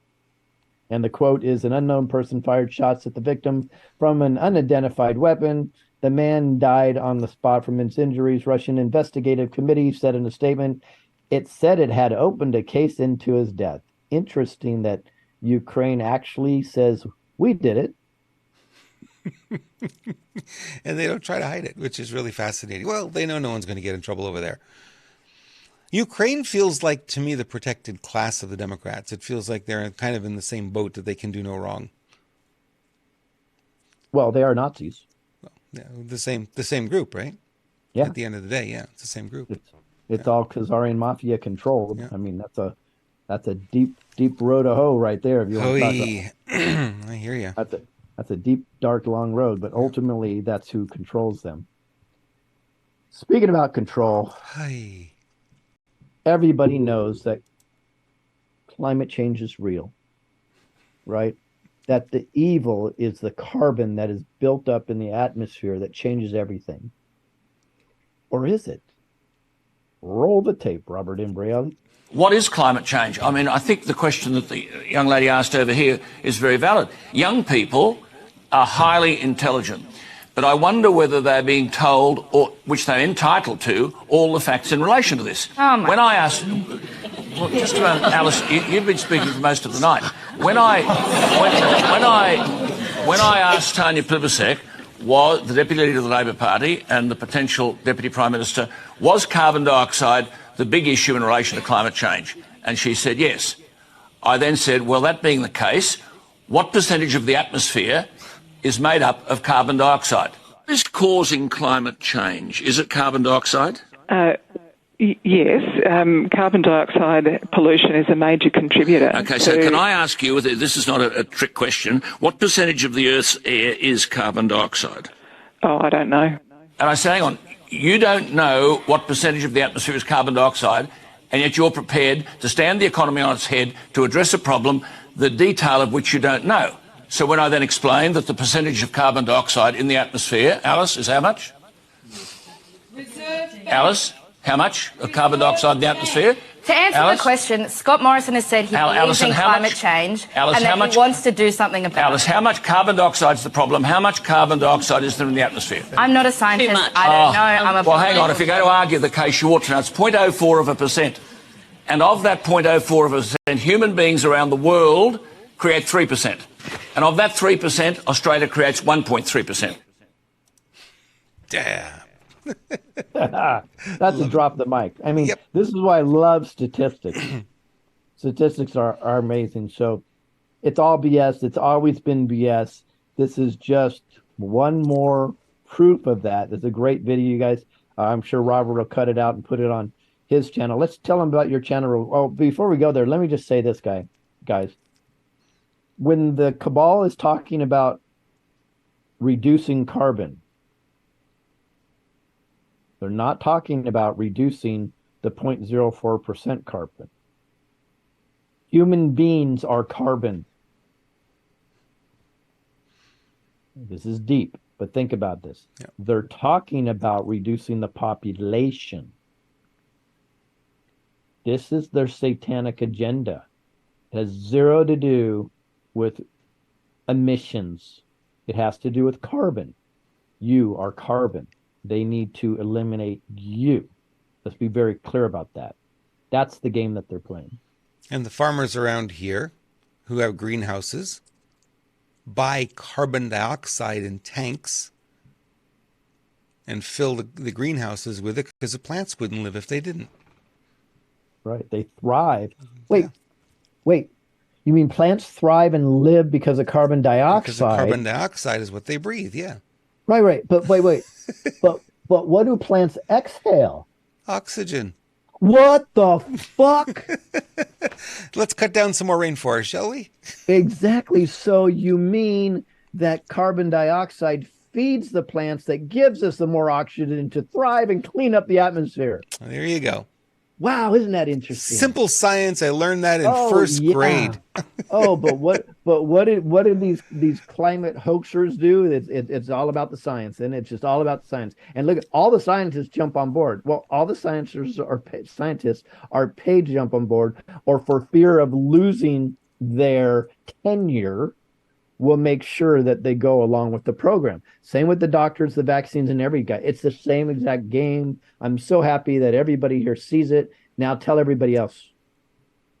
the quote is, an unknown person fired shots at the victim from an unidentified weapon. The man died on the spot from his injuries. Russian investigative committee said in a statement, it said it had opened a case into his death. Interesting that Ukraine actually says, we did it. And they don't try to hide it, which is really fascinating. Well, they know no one's going to get in trouble over there. Ukraine feels like, to me, the protected class of the Democrats. It feels like they're kind of in the same boat, that they can do no wrong. Well, they are Nazis. Well, yeah, the same group, right? Yeah. At the end of the day, yeah, it's the same group. It's all Khazarian mafia controlled. Yeah. I mean, that's a deep road to hoe right there. If you want to talk about. I hear you. That's a deep, dark, long road, but ultimately that's who controls them. Speaking about control, everybody knows that climate change is real, right? that the evil is the carbon that is built up in the atmosphere that changes everything? Or is it? Roll the tape, Robert Imbrielli. What is climate change? I mean, I think the question that the young lady asked over here is very valid. Young people are highly intelligent, but I wonder whether they're being told, or which they're entitled to, all the facts in relation to this. When I asked, well, just about Alice, you've been speaking for most of the night. When I asked Tanya Plibersek, was the Deputy Leader of the Labor Party and the potential Deputy Prime Minister, was carbon dioxide the big issue in relation to climate change? And she said yes. I then said, well, that being the case, what percentage of the atmosphere is made up of carbon dioxide? What is causing climate change? Is it carbon dioxide? Yes, carbon dioxide pollution is a major contributor. Okay, so can I ask you, this is not a trick question, what percentage of the Earth's air is carbon dioxide? Oh, I don't know. And I say, hang on, you don't know what percentage of the atmosphere is carbon dioxide, and yet you're prepared to stand the economy on its head to address a problem, the detail of which you don't know. So when I then explain that the percentage of carbon dioxide in the atmosphere, Alice, is how much? Alice? How much of carbon dioxide in the atmosphere? To answer the question, Scott Morrison has said he believes in climate change and that he wants to do something about it. Alice, how much carbon dioxide is the problem? How much carbon dioxide is there in the atmosphere? I'm not a scientist. I don't know. Well, hang on. If you're going to argue the case, you ought to know. It's 0.04%. And of that 0.04%, human beings around the world create 3%. And of that 3%, Australia creates 1.3%. Damn. That's a drop the mic. I mean, This is why I love statistics. Statistics are amazing. So it's all BS. It's always been BS. This is just one more proof of that. It's a great video, you guys. I'm sure Robert will cut it out and put it on his channel. Let's tell him about your channel. Oh, before we go there, let me just say this, guys. When the cabal is talking about reducing carbon, they're not talking about reducing the 0.04% carbon. Human beings are carbon. This is deep, but think about this. Yeah. They're talking about reducing the population. This is their satanic agenda. It has zero to do with emissions. It has to do with carbon. You are carbon. They need to eliminate you. Let's be very clear about that. That's the game that they're playing. And the farmers around here who have greenhouses buy carbon dioxide in tanks and fill the greenhouses with it because the plants wouldn't live if they didn't. Right. They thrive. Wait. You mean plants thrive and live because of carbon dioxide? Because the carbon dioxide is what they breathe, yeah. Right. But wait. but what do plants exhale? Oxygen. What the fuck? Let's cut down some more rainforest, shall we? Exactly. So you mean that carbon dioxide feeds the plants that gives us the more oxygen to thrive and clean up the atmosphere? There you go. Wow, isn't that interesting? Simple science. I learned that in first grade. But what did these climate hoaxers do? It's all about the science, and it's just all about the science. And look, all the scientists jump on board. Well, all the scientists are paid to jump on board, or for fear of losing their tenure, will make sure that they go along with the program. Same with the doctors, the vaccines, and every guy. It's the same exact game. I'm so happy that everybody here sees it. Now tell everybody else.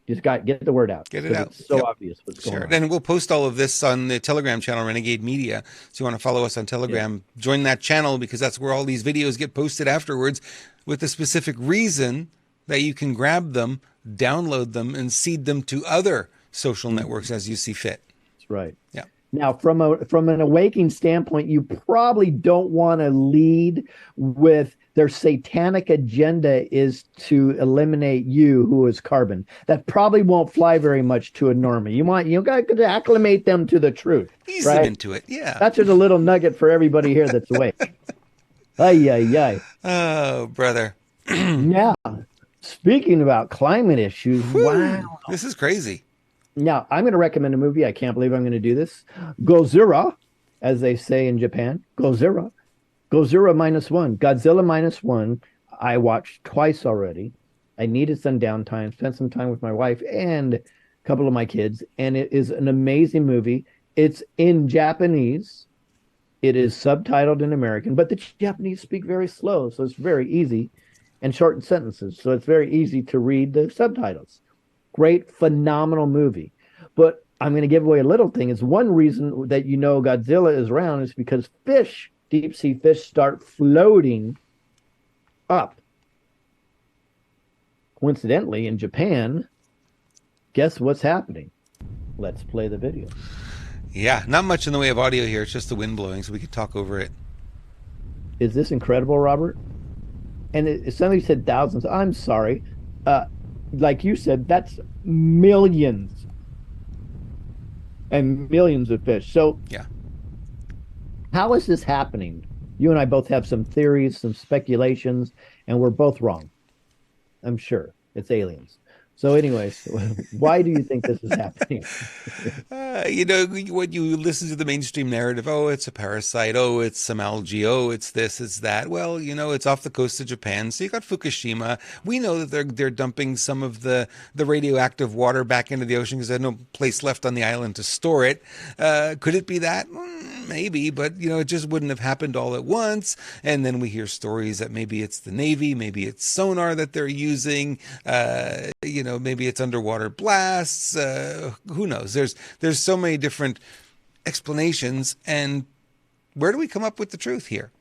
Just get the word out. Get it out. It's so obvious what's going on. And we'll post all of this on the Telegram channel, Renegade Media. So you want to follow us on Telegram, join that channel, because that's where all these videos get posted afterwards with a specific reason that you can grab them, download them, and seed them to other social networks as you see fit. That's right. Yeah. Now, from an awakening standpoint, you probably don't want to lead with their satanic agenda is to eliminate you, who is carbon. That probably won't fly very much to a normie. You got to acclimate them to the truth. Ease right? them into it, yeah. That's just a little nugget for everybody here that's awake. Ay. Oh, brother. Now, speaking about climate issues, wow. This is crazy. Now, I'm going to recommend a movie. I can't believe I'm going to do this. Gozira, as they say in Japan. Gozira. Gozira -1. Godzilla -1. I watched twice already. I needed some downtime, spent some time with my wife and a couple of my kids, and it is an amazing movie. It's in Japanese. It is subtitled in American, but the Japanese speak very slow, so it's very easy, and short sentences, so it's very easy to read the subtitles. Great, phenomenal movie. But I'm going to give away a little thing. Is one reason that Godzilla is around is because fish, deep sea fish, start floating up. Coincidentally, in Japan, guess what's happening? Let's play the video. Yeah, not much in the way of audio here. It's just the wind blowing, so we could talk over it. Is this incredible, Robert? And somebody said thousands. I'm sorry. Like you said, that's millions and millions of fish. So yeah, how is this happening? You and I both have some theories, some speculations, and we're both wrong. I'm sure it's aliens. So anyways, why do you think this is happening? When you listen to the mainstream narrative, oh, it's a parasite, oh, it's some algae, oh, it's this, it's that. Well, it's off the coast of Japan. So you got Fukushima. We know that they're dumping some of the radioactive water back into the ocean because there's no place left on the island to store it. Could it be that? Maybe, but it just wouldn't have happened all at once. And then we hear stories that maybe it's the Navy, maybe it's sonar that they're using. Maybe it's underwater blasts. Who knows? There's so many different explanations, and where do we come up with the truth here?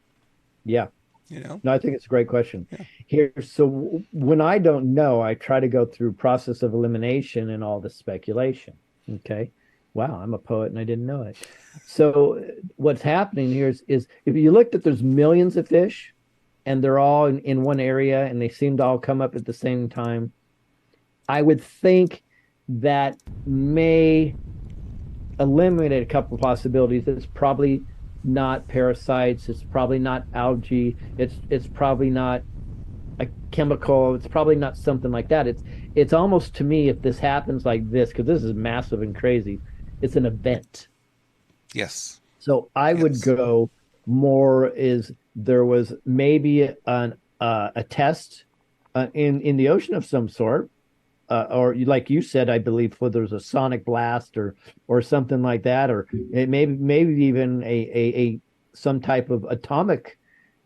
Yeah. No, I think it's a great question. Yeah. Here, so when I don't know, I try to go through process of elimination and all the speculation. Okay. Wow, I'm a poet and I didn't know it. So what's happening here is if you looked at, there's millions of fish and they're all in one area and they seem to all come up at the same time. I would think that may eliminate a couple of possibilities. It's probably not parasites. It's probably not algae. It's probably not a chemical. It's probably not something like that. It's almost, to me, if this happens like this, because this is massive and crazy, it's an event. Yes. So I would go more is there was maybe a test in the ocean of some sort. Or like you said, I believe there's a sonic blast or something like that, or it maybe even a some type of atomic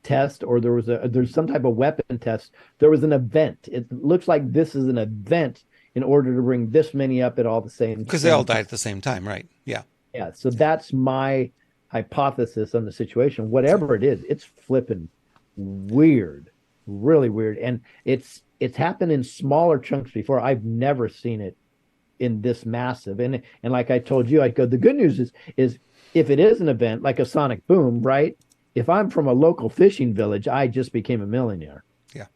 test, or there's some type of weapon test. There was an event. It looks like this is an event in order to bring this many up at all the same time. Because they all died at the same time, right? Yeah. Yeah. So that's my hypothesis on the situation. Whatever it is, it's flipping weird, really weird, and it's happened in smaller chunks before. I've never seen it in this massive. And like I told you, the good news is if it is an event like a sonic boom, right? If I'm from a local fishing village, I just became a millionaire. Yeah.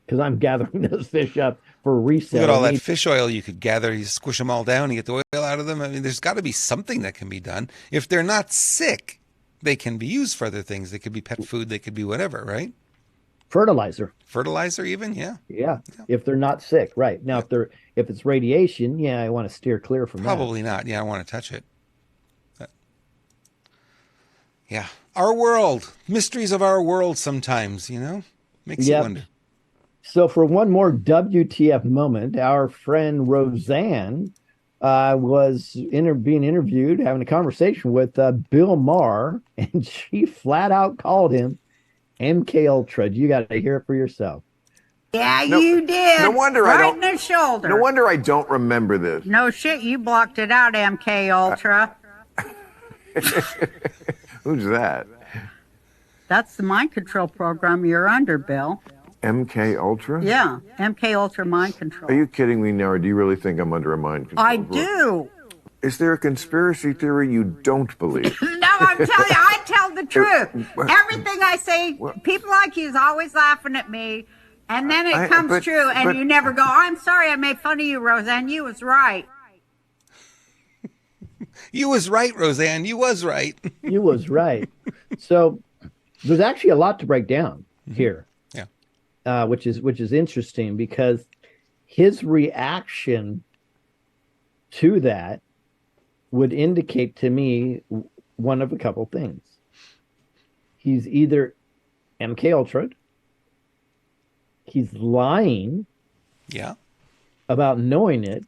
Because I'm gathering those fish up for resale. Look at all that fish oil you could gather. You squish them all down, you get the oil out of them. I mean, there's got to be something that can be done. If they're not sick, they can be used for other things. They could be pet food. They could be whatever, right? Fertilizer even. Yeah. If they're not sick, right? Now if it's radiation, I want to steer clear from probably that. Not. I don't want to touch it. But, yeah, our world, mysteries of our world sometimes, makes you wonder. So for one more WTF moment, our friend Roseanne was being interviewed, having a conversation with Bill Maher, and she flat out called him MK Ultra. You got to hear it for yourself. Yeah, you did. No wonder right in the shoulder. No wonder I don't remember this. No shit, you blocked it out, MK Ultra. Who's that? That's the mind control program you're under, Bill. MK Ultra? Yeah, MK Ultra mind control. Are you kidding me now, or do you really think I'm under a mind control? I do. Is there a conspiracy theory you don't believe? No, I'm telling you, I tell the truth. Everything I say, people like you is always laughing at me, and then it comes true, and you never go, I'm sorry I made fun of you, Roseanne. You was right. You was right, Roseanne. You was right. You was right. So there's actually a lot to break down here. Yeah. Which is interesting because his reaction to that would indicate to me one of a couple things. He's either MK Ultra, he's lying about knowing it,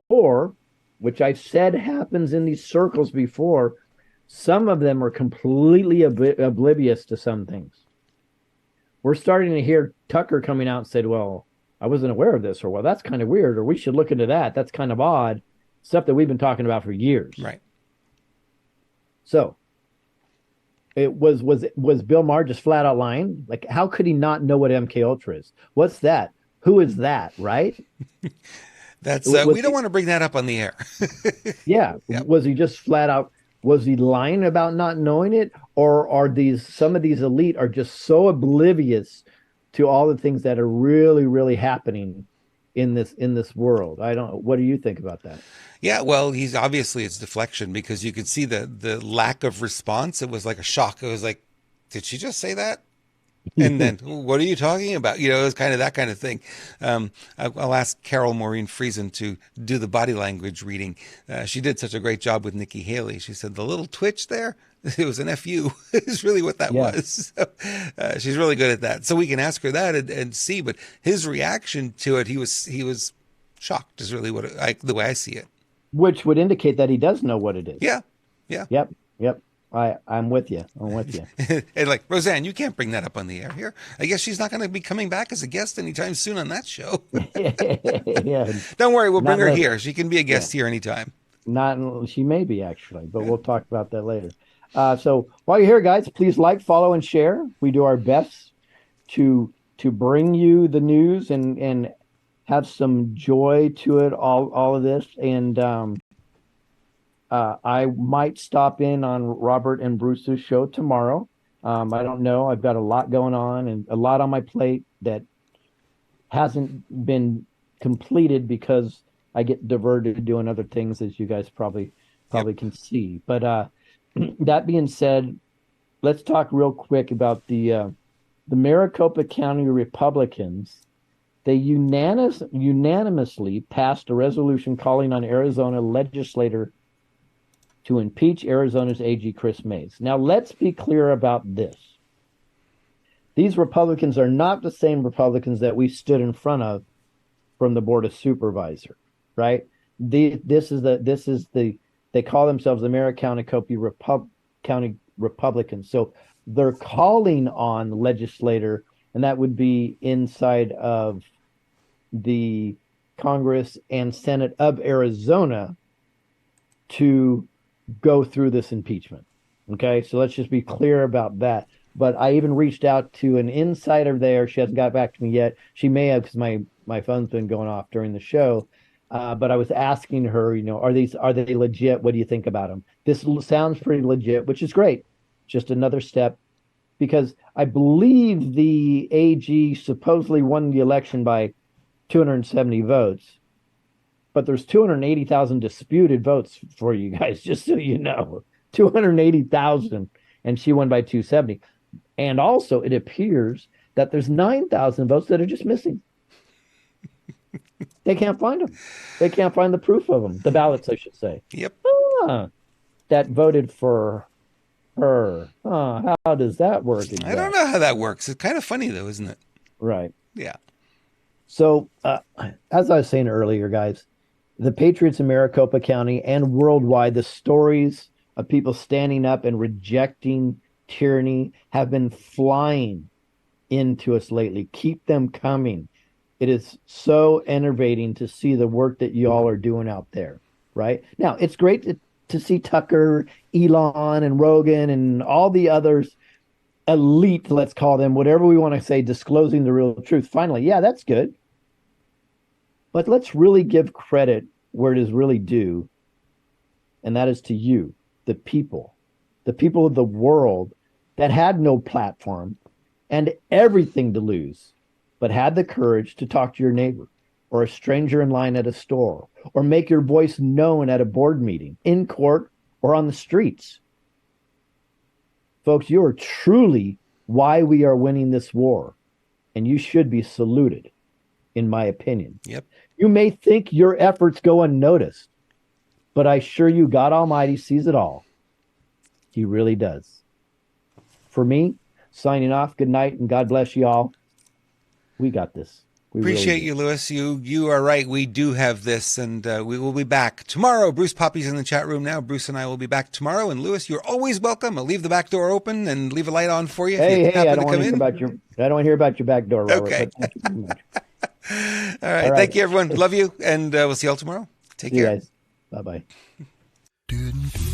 or, which I've said happens in these circles before, some of them are completely oblivious to some things. We're starting to hear Tucker coming out and said, well, I wasn't aware of this, or well, that's kind of weird, or we should look into that. That's kind of odd. Stuff that we've been talking about for years. Right. So it was Bill Maher just flat out lying? Like, how could he not know what MK Ultra is? What's that? Who is that? Right? That's we don't want to bring that up on the air. Yeah. Yep. Was he just flat out? Was he lying about not knowing it, or are some of these elite are just so oblivious to all the things that are really, really happening in this world? I don't. What do you think about that? Yeah, well, it's deflection, because you could see the lack of response. It was like a shock. It was like, did she just say that? And then, what are you talking about? It was kind of that kind of thing. I'll ask Carol Maureen Friesen to do the body language reading. She did such a great job with Nikki Haley. She said the little twitch there, it was an FU. Is really what that was. So, she's really good at that. So we can ask her that and see. But his reaction to it, he was shocked. Is really the way I see it. Which would indicate that he does know what it is. Yeah. Yeah. Yep. I'm with you. And like, Roseanne, you can't bring that up on the air here. I guess she's not going to be coming back as a guest anytime soon on that show. Yeah. Don't worry, we'll bring her here. She can be a guest here anytime. She may be, actually, but we'll talk about that later. So while you're here, guys, please like, follow, and share. We do our best to bring you the news and have some joy to it, all of this. And I might stop in on Robert and Bruce's show tomorrow. I don't know. I've got a lot going on and a lot on my plate that hasn't been completed because I get diverted doing other things, as you guys probably can see. But that being said, let's talk real quick about the Maricopa County Republicans. They unanimously passed a resolution calling on Arizona legislator to impeach Arizona's AG Chris Mays. Now, let's be clear about this. These Republicans are not the same Republicans that we stood in front of from the Board of Supervisors, right? They call themselves the Maricopa County Republicans. So they're calling on the legislator, and that would be inside of the Congress and Senate of Arizona, to go through this impeachment. Okay, so let's just be clear about that. But I even reached out to an insider there. She hasn't got back to me yet. She may have, because my phone's been going off during the show. But I was asking her, are they legit? What do you think about them? This sounds pretty legit, which is great. Just another step, because I believe the AG supposedly won the election by 270 votes. But there's 280,000 disputed votes for you guys, just so you know. 280,000, and she won by 270. And also, it appears that there's 9,000 votes that are just missing. They can't find them. They can't find the proof of them, the ballots, I should say. Yep. That voted for her. How does that work exactly? I don't know how that works. It's kind of funny, though, isn't it? Right. Yeah. So, as I was saying earlier, guys, the patriots in Maricopa County and worldwide, the stories of people standing up and rejecting tyranny have been flying into us lately. Keep them coming. It is so enervating to see the work that you all are doing out there, right? Now, it's great to see Tucker, Elon, and Rogan, and all the others, elite, let's call them, whatever we want to say, disclosing the real truth. Finally, yeah, that's good. But let's really give credit where it is really due, and that is to you, the people of the world that had no platform and everything to lose, but had the courage to talk to your neighbor or a stranger in line at a store, or make your voice known at a board meeting, in court, or on the streets. Folks, you are truly why we are winning this war, and you should be saluted. in my opinion. Yep. You may think your efforts go unnoticed, but I assure you God Almighty sees it all. He really does. For me, signing off, good night, and God bless you all. We got this. We Appreciate really you, Lewis. You are right. We do have this, and we will be back tomorrow. Bruce Poppy's in the chat room now. Bruce and I will be back tomorrow. And Lewis, you're always welcome. I'll leave the back door open and leave a light on for you. Hey, if you I don't want to hear about your back door, Robert. Okay. But thank you very much. All right. Thank you, everyone. Love you, and we'll see you all tomorrow. Take care. See you guys. Bye-bye.